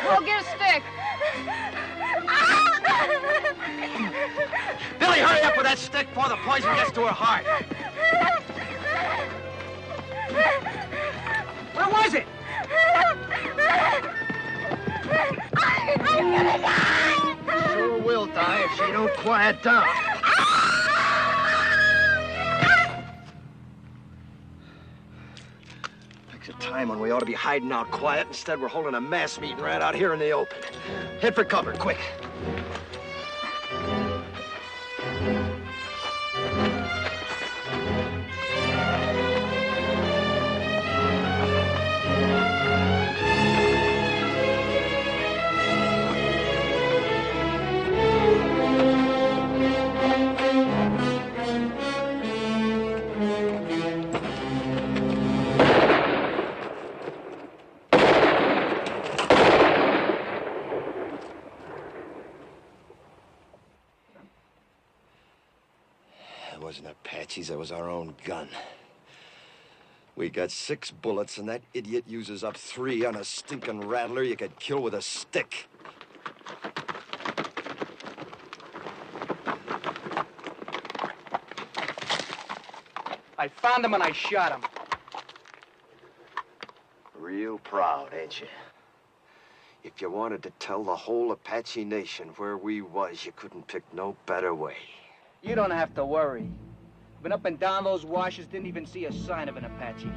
Go get a stick. Billy, hurry up with that stick before the poison gets to her heart. Where was it? I'm gonna die. Sure will die if she don't quiet down. Picks a time when we ought to be hiding out quiet. Instead, we're holding a mass meeting right out here in the open. Head for cover, quick. It wasn't Apaches, it was our own gun. We got 6 bullets, and that idiot uses up 3 on a stinking rattler you could kill with a stick. I found him and I shot him. Real proud, ain't you? If you wanted to tell the whole Apache nation where we was, you couldn't pick no better way. You don't have to worry. Been up and down those washes, didn't even see a sign of an Apache.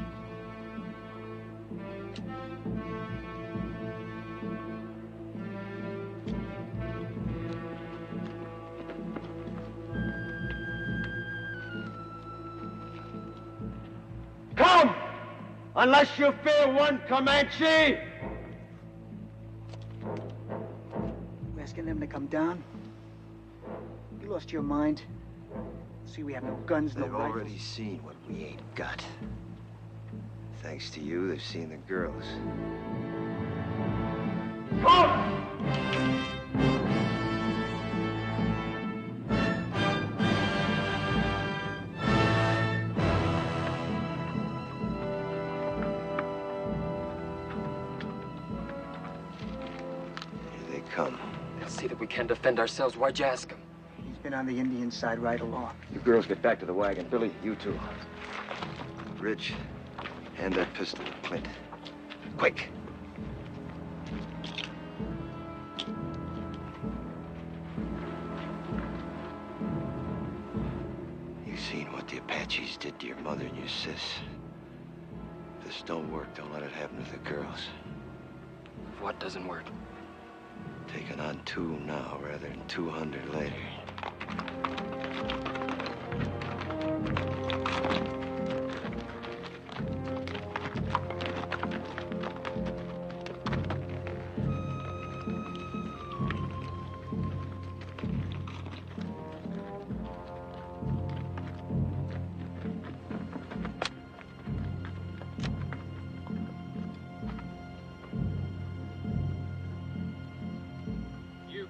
Come! Unless you fear one Comanche! You asking them to come down? You lost your mind? See, we have no guns, no They've rifles. already seen what we ain't got. Thanks to you, they've seen the girls. Here they come. They'll see that we can defend ourselves. Why'd you ask him? He's been on the Indian side right along. You girls get back to the wagon. Billy, you too. Rich, hand that pistol to Clint. Quick! You've seen what the Apaches did to your mother and your sis. If this don't work, don't let it happen to the girls. What doesn't work? Taking on 2 now rather than 200 later.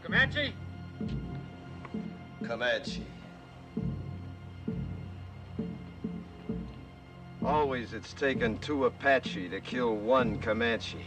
Comanche? Comanche. Always it's taken 2 Apache to kill 1 Comanche.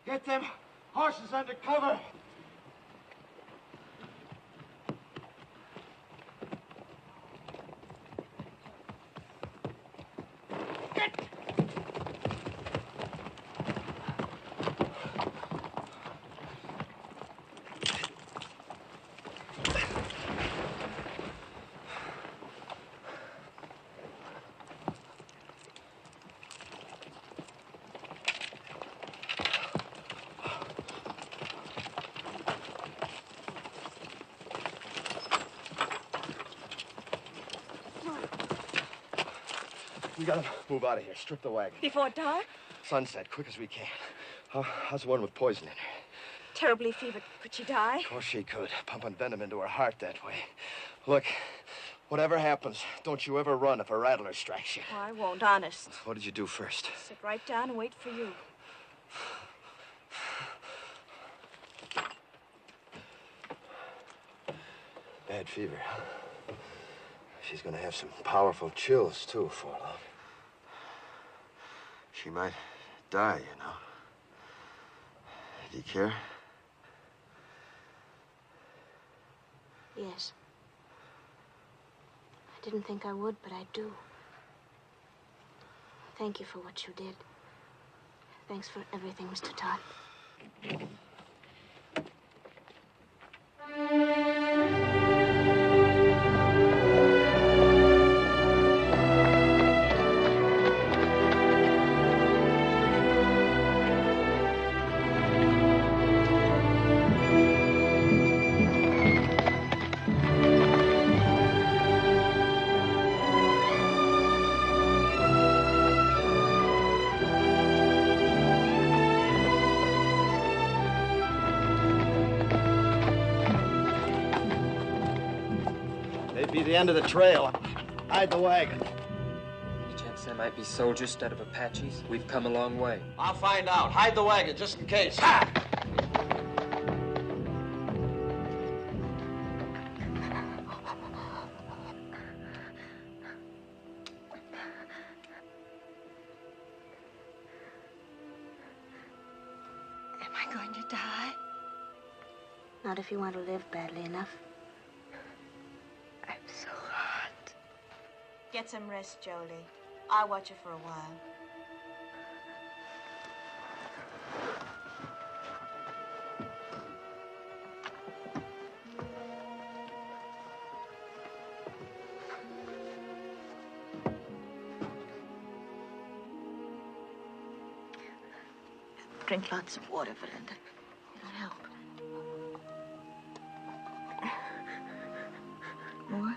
Get them horses under cover. We gotta move out of here. Strip the wagon. Before dark? Sunset, quick as we can. How's the one with poison in her? Terribly fevered. Could she die? Of course she could. Pumping venom into her heart that way. Look, whatever happens, don't you ever run if a rattler strikes you. Oh, I won't, honest. What did you do first? Sit right down and wait for you. Bad fever, huh? She's gonna have some powerful chills, too, before long. She might die, you know. Do you care? Yes. I didn't think I would, but I do. Thank you for what you did. Thanks for everything, Mr. Todd. Be the end of the trail. Hide the wagon. Any chance there might be soldiers instead of Apaches? We've come a long way. I'll find out. Hide the wagon just in case. Ha! Am I going to die? Not if you want to live badly enough. I'm so hot. Get some rest, Jolie. I'll watch you for a while. Drink lots of water, Belinda. It'll help. More?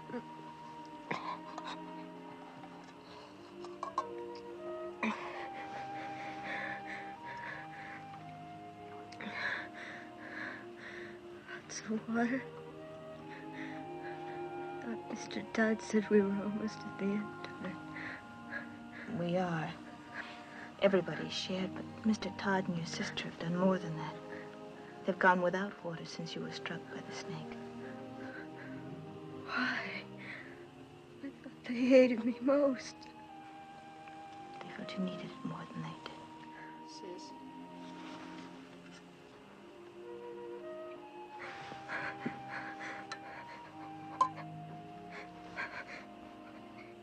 Lots of water. I thought Mr. Todd said we were almost at the end of it. We are. Everybody's shared, but Mr. Todd and your sister have done more than that. They've gone without water since you were struck by the snake. Why? I thought they hated me most. They felt you needed it more than they did. Sis.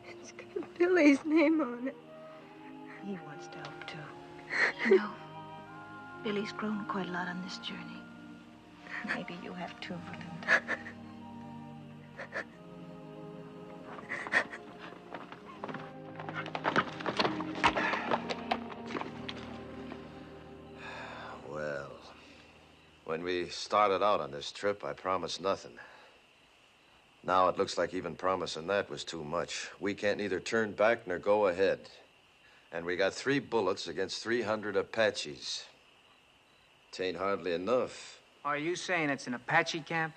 It's got Billy's name on it. He wants to help, too. You know, Billy's grown quite a lot on this journey. Maybe you have too, Belinda. When we started out on this trip, I promised nothing. Now it looks like even promising that was too much. We can't neither turn back nor go ahead. And we got 3 bullets against 300 Apaches. It ain't hardly enough. Are you saying it's an Apache camp?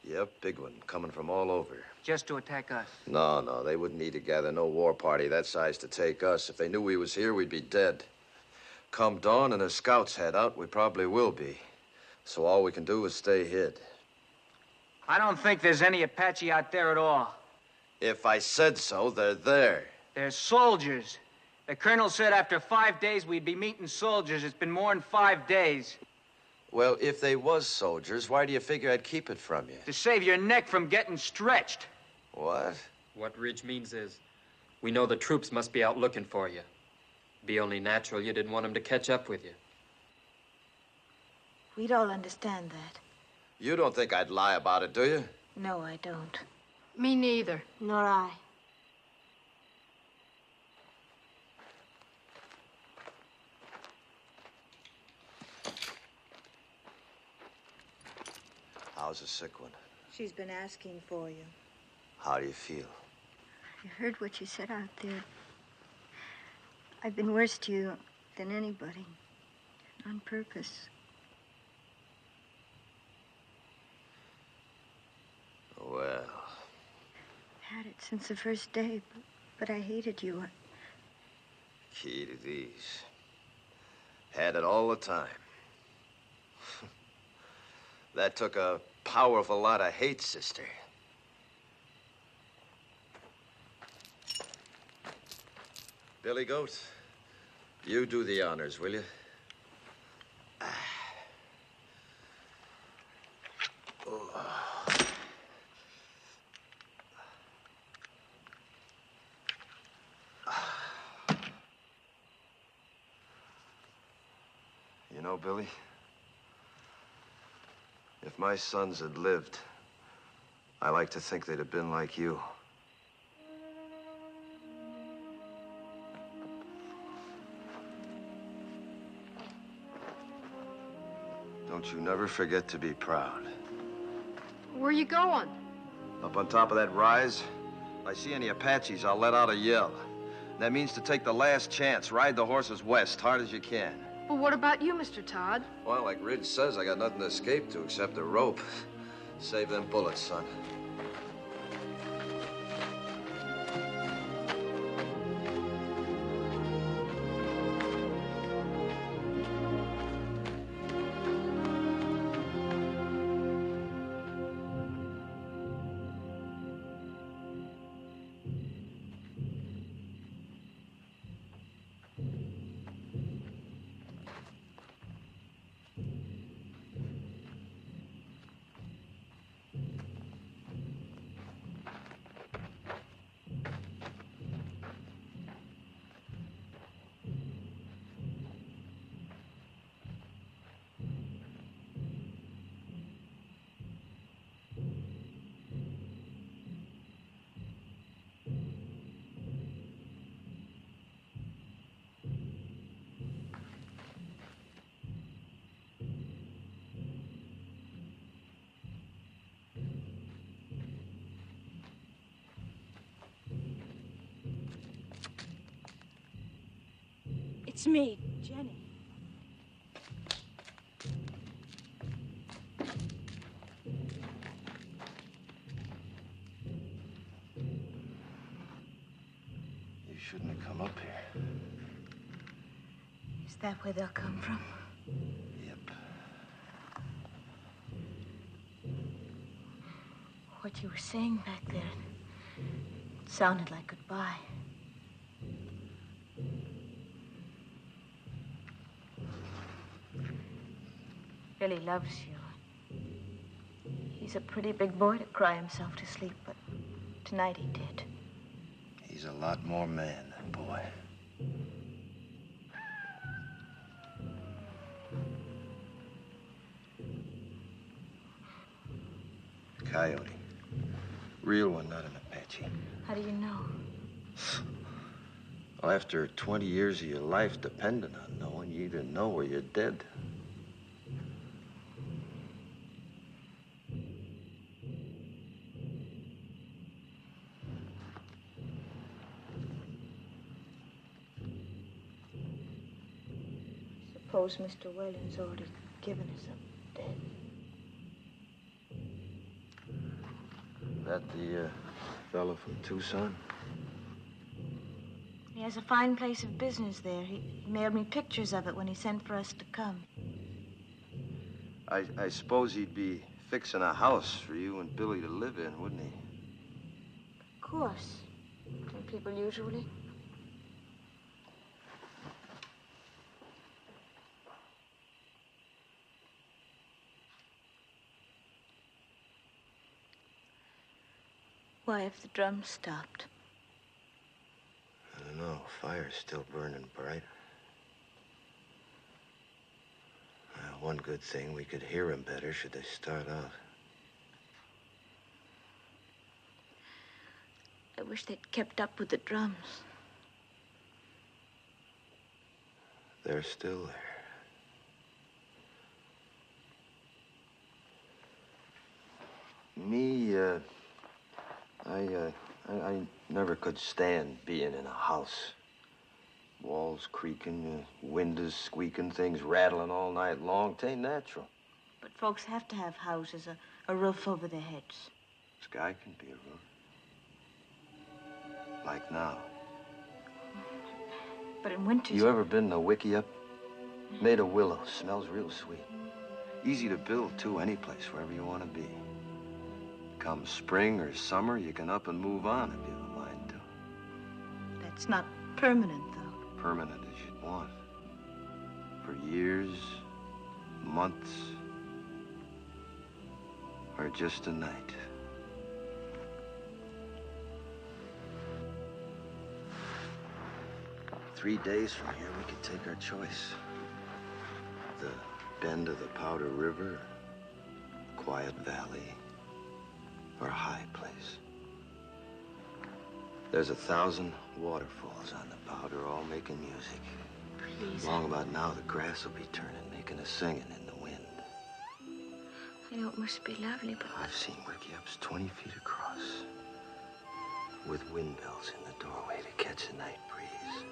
Yep, big one, coming from all over. Just to attack us? No, they wouldn't need to gather no war party that size to take us. If they knew we was here, we'd be dead. Come dawn and the scouts head out, we probably will be. So all we can do is stay hid. I don't think there's any Apache out there at all. If I said so, they're there. They're soldiers. The colonel said after 5 days we'd be meeting soldiers. It's been more than 5 days. Well, if they was soldiers, why do you figure I'd keep it from you? To save your neck from getting stretched. What? What Ridge means is, we know the troops must be out looking for you. Be only natural you didn't want them to catch up with you. We'd all understand that. You don't think I'd lie about it, do you? No, I don't. Me neither. Nor I. How's the sick one? She's been asking for you. How do you feel? I heard what you said out there. I've been worse to you than anybody. On purpose. Well... Had it since the first day, but I hated you. Key to these. Had it all the time. That took a powerful lot of hate, sister. Billy Goat, you do the honors, will you? You know, Billy, if my sons had lived, I like to think they'd have been like you. Don't you never forget to be proud. Where you going? Up on top of that rise, if I see any Apaches, I'll let out a yell. That means to take the last chance, ride the horses west, hard as you can. Well, what about you, Mr. Todd? Well, like Ridge says, I got nothing to escape to except a rope. Save them bullets, son. It's me, Jenny. You shouldn't have come up here. Is that where they'll come from? Yep. What you were saying back there, it sounded like goodbye. Billy loves you. He's a pretty big boy to cry himself to sleep, but tonight he did. He's a lot more man than boy. Coyote. Real one, not an Apache. How do you know? Well, after 20 years of your life depending on knowing, you either know or you're dead. suppose Mr. Whalen's already given us up dead. That the fellow from Tucson? He has a fine place of business there. He mailed me pictures of it when he sent for us to come. I suppose he'd be fixing a house for you and Billy to live in, wouldn't he? Of course. Don't people usually? Why have the drums stopped? I don't know. Fire's still burning bright. One good thing, we could hear them better should they start out. I wish they'd kept up with the drums. They're still there. Me, I never could stand being in a house. Walls creaking, windows squeaking, things rattling all night long. 'Tain't natural. But folks have to have houses, a roof over their heads. Sky can be a roof. Like now. But in winter... You ever been to Wickiup? Made of willow. Smells real sweet. Easy to build, too, any place, wherever you want to be. Come spring or summer, you can up and move on if you have a mind to. That's not permanent, though. Permanent as you'd want. For years, months, or just a night. Three days from here, we could take our choice. The bend of the Powder River, quiet valley, or a high place. There's 1,000 waterfalls on the Powder, all making music. Please. Long about now, the grass will be turning, making a singing in the wind. I know it must be lovely, but... I've seen Wickiups 20 feet across, with windmills in the doorway to catch a night breeze.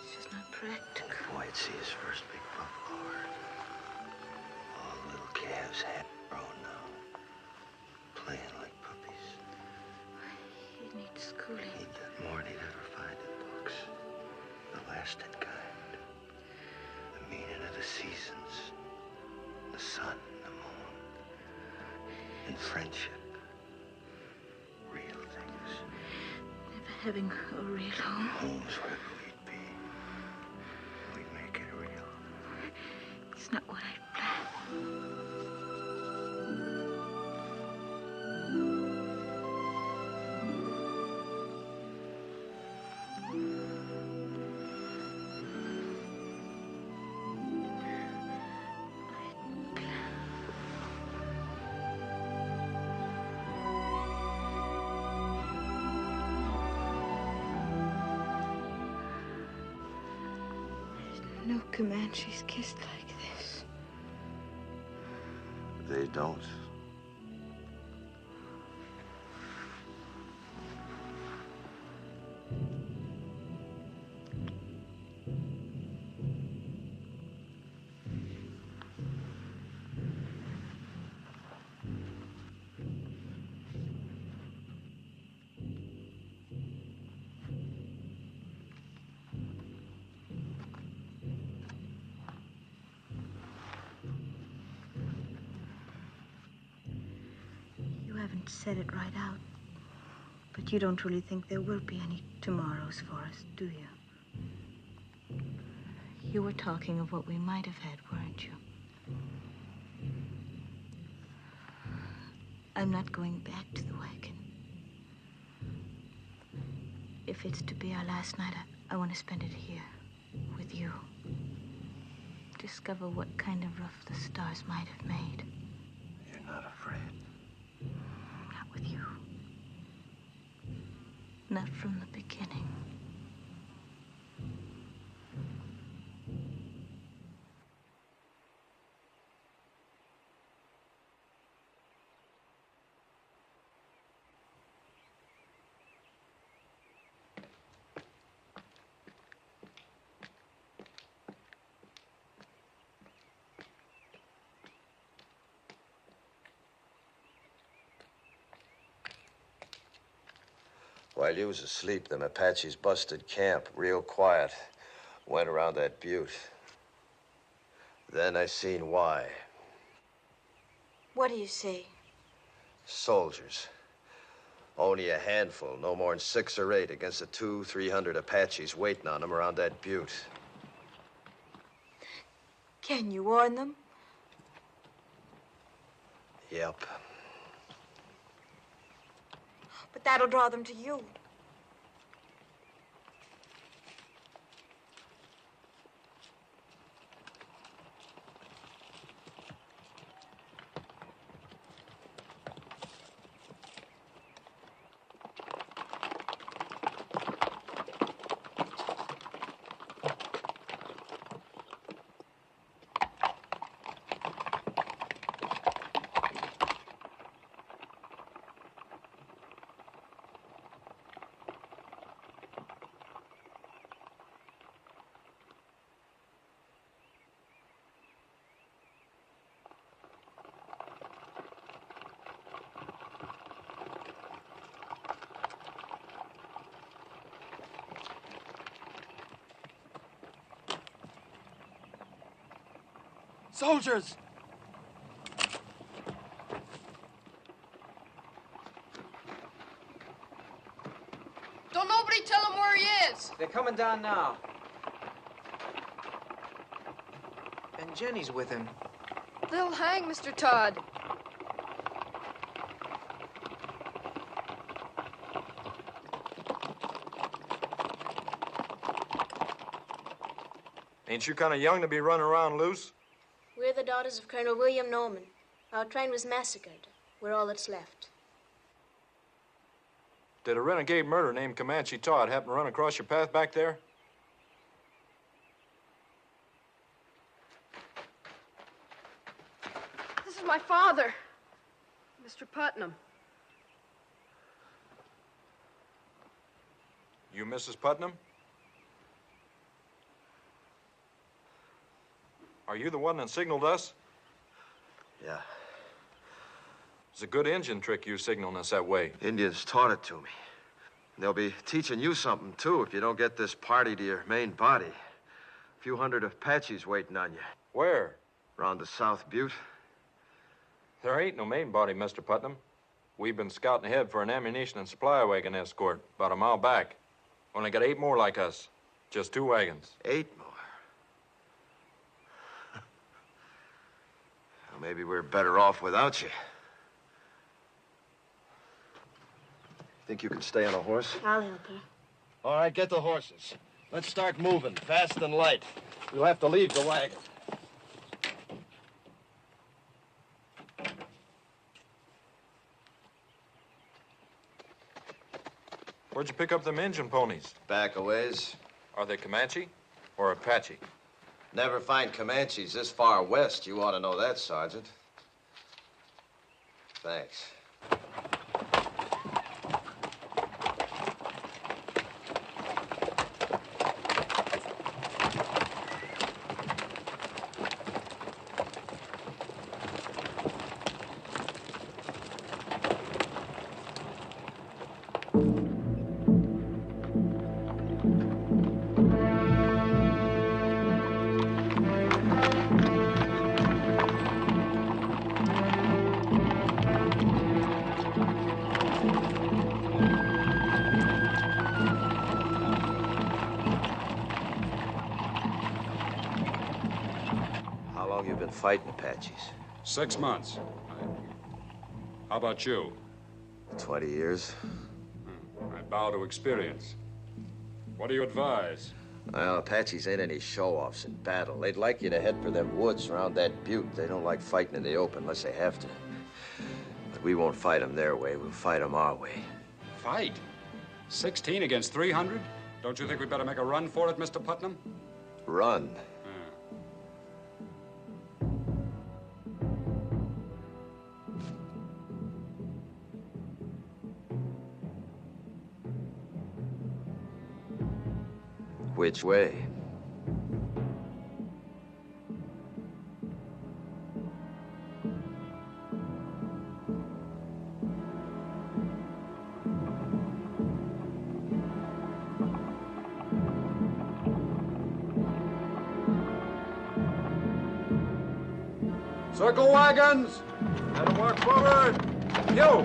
It's just not practical. And the boy'd see his first big buffalo herd. All the little calves half grown now, playing like puppies. He needs schooling. He'd get more than he'd ever find in books. The lasting kind. The meaning of the seasons. The sun, the moon. And friendship. Real things. Never having a real home. Home's where we'd be. We'd make it real. It's not what I planned. No Comanches kissed like this. They don't. You haven't said it right out, but you don't really think there will be any tomorrows for us, do you? You were talking of what we might have had, weren't you? I'm not going back to the wagon. If it's to be our last night, I want to spend it here, with you. Discover what kind of rough the stars might have made. You're not afraid. Not with you. Not from the beginning. While you was asleep, them Apaches busted camp real quiet. Went around that butte. Then I seen why. What do you see? Soldiers. Only a handful, no more than 6 or 8 against the 200-300 Apaches waiting on them around that butte. Can you warn them? Yep. But that'll draw them to you. Soldiers! Don't nobody tell him where he is. They're coming down now. And Jenny's with him. They'll hang Mr. Todd. Ain't you kind of young to be running around loose? We're the daughters of Colonel William Norman. Our train was massacred. We're all that's left. Did a renegade murderer named Comanche Todd happen to run across your path back there? This is my father, Mr. Putnam. You Mrs. Putnam? Are you the one that signaled us? Yeah. It's a good engine trick you signaling us that way. Indians taught it to me. And they'll be teaching you something, too, if you don't get this party to your main body. A few hundred Apaches waiting on you. Where? Around the South Butte. There ain't no main body, Mr. Putnam. We've been scouting ahead for an ammunition and supply wagon escort about a mile back. Only got 8 more like us. Just 2 wagons. 8 more? Well, maybe we're better off without you. Think you can stay on a horse? I'll help her. All right, get the horses. Let's start moving, fast and light. We'll have to leave the wagon. Where'd you pick up them engine ponies? Back a ways. Are they Comanche or Apache? Never find Comanches this far west. You ought to know that, Sergeant. Thanks. Fighting Apaches. 6 months. How about you? 20 years. I bow to experience. What do you advise? Well, Apaches ain't any show-offs in battle. They'd like you to head for them woods around that butte. They don't like fighting in the open unless they have to. But we won't fight them their way. We'll fight them our way. Fight? 16 against 300? Don't you think we better make a run for it, Mr. Putnam? Run? Which way? Circle wagons! Let them work forward! You!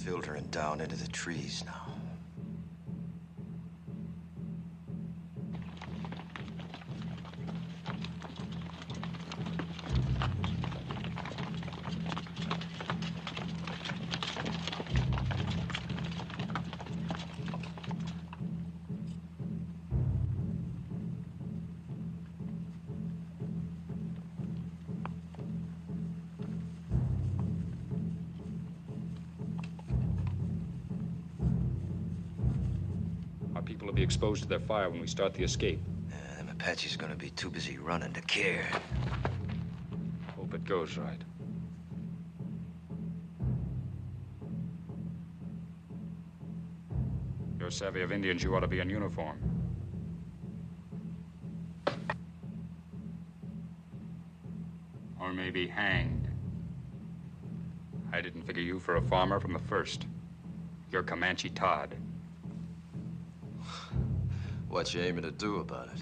Filtering down into the trees now. People will be exposed to their fire when we start the escape. Them Apaches are gonna be too busy running to care. Hope it goes right. You're savvy of Indians, you ought to be in uniform. Or maybe hanged. I didn't figure you for a farmer from the first. You're Comanche Todd. What you aiming to do about it?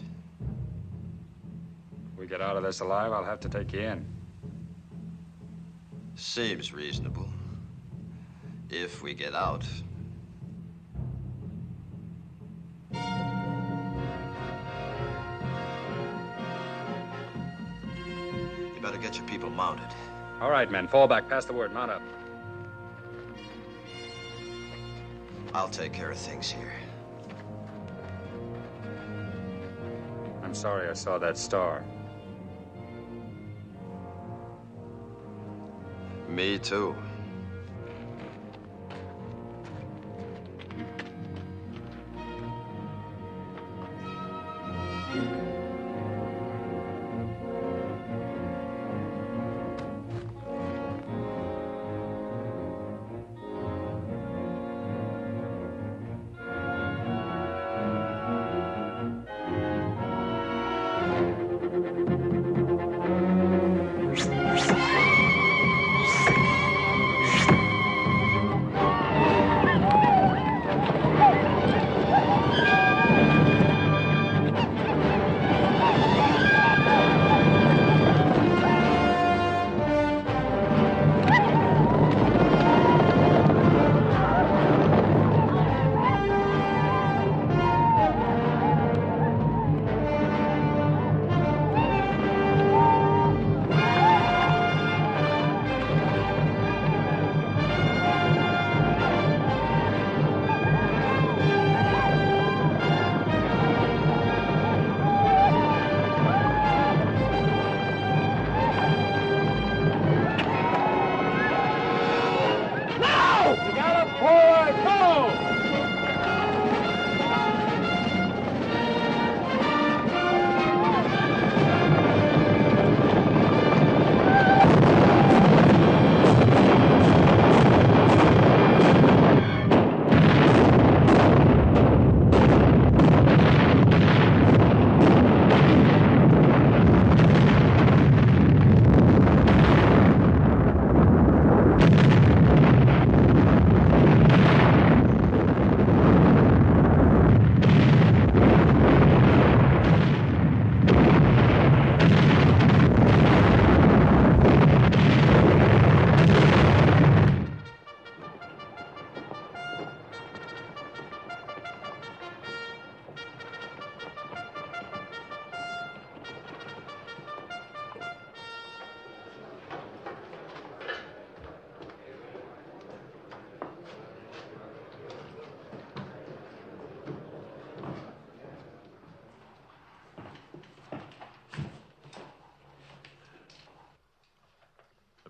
If we get out of this alive, I'll have to take you in. Seems reasonable. If we get out. You better get your people mounted. All right, men, fall back. Pass the word. Mount up. I'll take care of things here. I'm sorry I saw that star. Me too.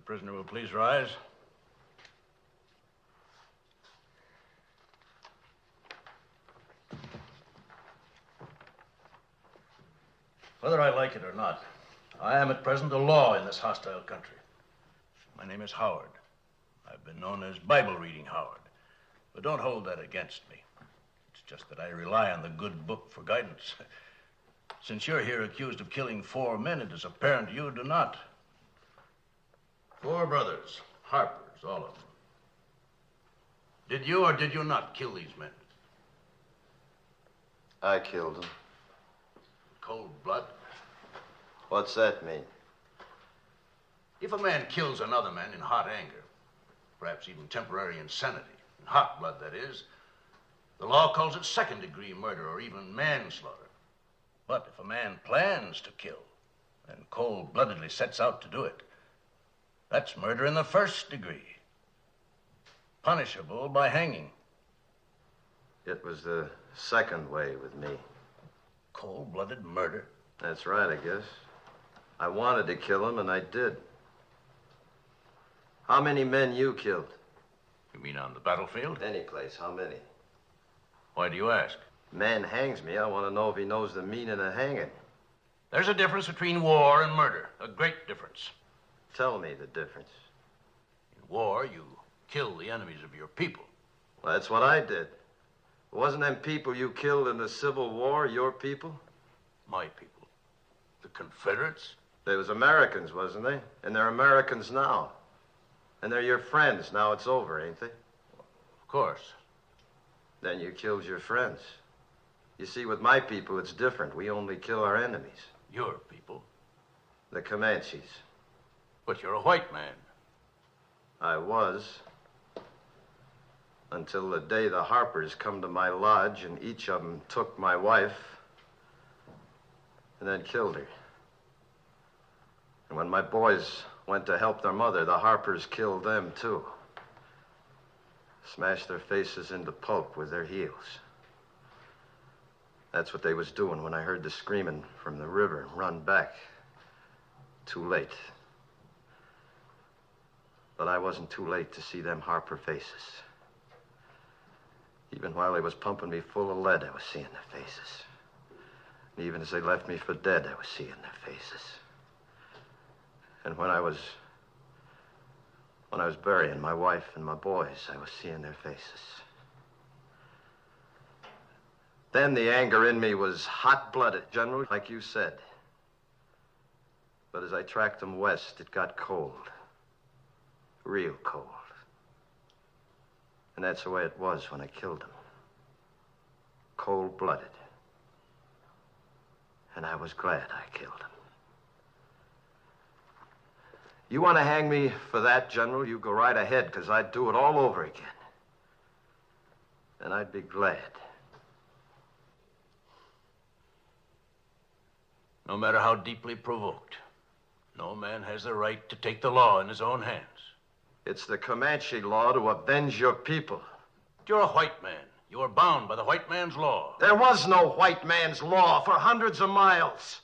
prisoner will please rise. Whether I like it or not, I am at present a law in this hostile country. My name is Howard. I've been known as Bible-reading Howard. But don't hold that against me. It's just that I rely on the good book for guidance. Since you're here accused of killing 4 men, it is apparent you do not. 4 brothers, Harpers, all of them. Did you or did you not kill these men? I killed them. Cold blood? What's that mean? If a man kills another man in hot anger, perhaps even temporary insanity, in hot blood, that is, the law calls it second-degree murder or even manslaughter. But if a man plans to kill and cold-bloodedly sets out to do it, that's murder in the first degree, punishable by hanging. It was the second way with me. Cold-blooded murder? That's right, I guess. I wanted to kill him, and I did. How many men you killed? You mean on the battlefield? Any place. How many? Why do you ask? Man hangs me. I want to know if he knows the meaning of hanging. There's a difference between war and murder. A great difference. Tell me the difference. In war, you kill the enemies of your people. Well, that's what I did. Wasn't them people you killed in the Civil War your people? My people. The Confederates? They was Americans, wasn't they? And they're Americans now. And they're your friends. Now it's over, ain't they? Of course. Then you killed your friends. You see, with my people, it's different. We only kill our enemies. Your people? The Comanches. But you're a white man. I was. Until the day the Harpers come to my lodge and each of them took my wife and then killed her. And when my boys went to help their mother, the Harpers killed them, too. Smashed their faces into pulp with their heels. That's what they was doing when I heard the screaming from the river and run back. Too late. But I wasn't too late to see them Harper faces. Even while they was pumping me full of lead, I was seeing their faces. And even as they left me for dead, I was seeing their faces. And when I was burying my wife and my boys, I was seeing their faces. Then the anger in me was hot-blooded, General, like you said. But as I tracked them west, it got cold. Real cold. And that's the way it was when I killed them. Cold-blooded. And I was glad I killed them. You want to hang me for that, General, you go right ahead, because I'd do it all over again. And I'd be glad. No matter how deeply provoked, no man has the right to take the law in his own hands. It's the Comanche law to avenge your people. You're a white man. You are bound by the white man's law. There was no white man's law for hundreds of miles.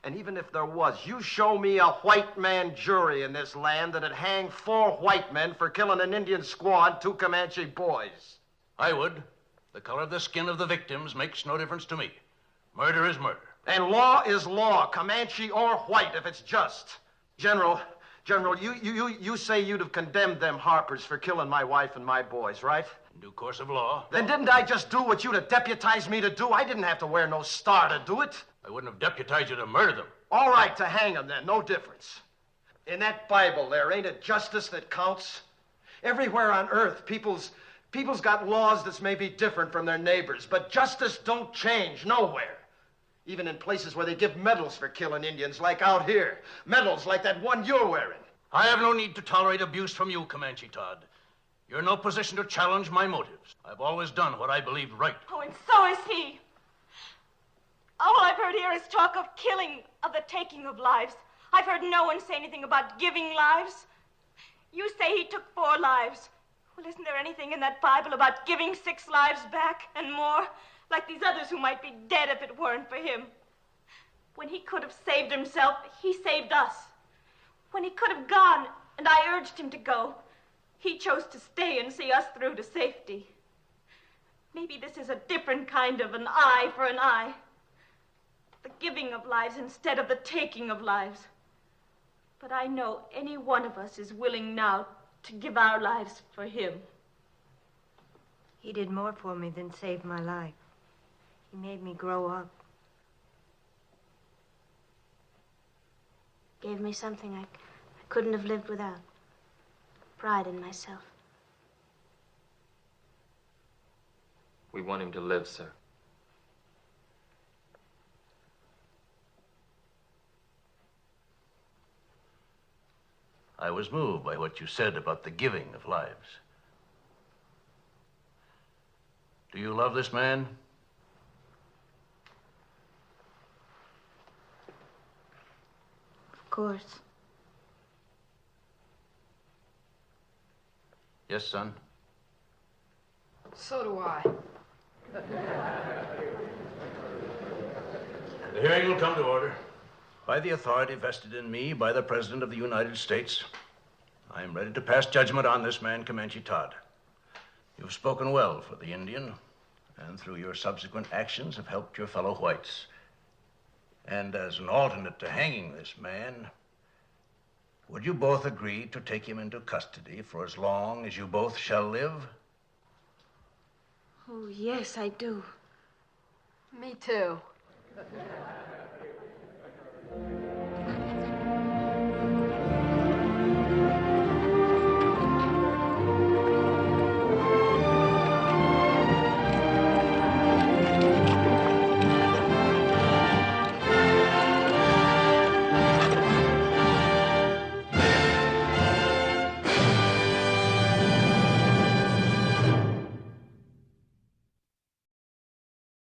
And even if there was, you show me a white man jury in this land that'd hang 4 white men for killing an Indian squaw and 2 Comanche boys. I would. The color of the skin of the victims makes no difference to me. Murder is murder. And law is law, Comanche or white, if it's just. General, you say you'd have condemned them Harpers for killing my wife and my boys, right? In due course of law. Then didn't I just do what you'd have deputized me to do? I didn't have to wear no star to do it. I wouldn't have deputized you to murder them. All right, to hang them then, no difference. In that Bible there, ain't it justice that counts? Everywhere on earth, people's got laws that's maybe different from their neighbors, but justice don't change nowhere. Even in places where they give medals for killing Indians, like out here. Medals like that one you're wearing. I have no need to tolerate abuse from you, Comanche Todd. You're in no position to challenge my motives. I've always done what I believed right. Oh, and so is he. All I've heard here is talk of killing, of the taking of lives. I've heard no one say anything about giving lives. You say he took 4 lives. Well, isn't there anything in that Bible about giving 6 lives back and more? Like these others who might be dead if it weren't for him. When he could have saved himself, he saved us. When he could have gone, and I urged him to go. He chose to stay and see us through to safety. Maybe this is a different kind of an eye for an eye. The giving of lives instead of the taking of lives. But I know any one of us is willing now to give our lives for him. He did more for me than save my life. He made me grow up. Gave me something I couldn't have lived without. Pride in myself. We want him to live, sir. I was moved by what you said about the giving of lives. Do you love this man? Of course. Yes, son? So do I. The hearing will come to order. By the authority vested in me by the President of the United States, I am ready to pass judgment on this man, Comanche Todd. You've spoken well for the Indian, and through your subsequent actions have helped your fellow whites. And as an alternate to hanging this man, would you both agree to take him into custody for as long as you both shall live? Oh, yes, I do. Me too.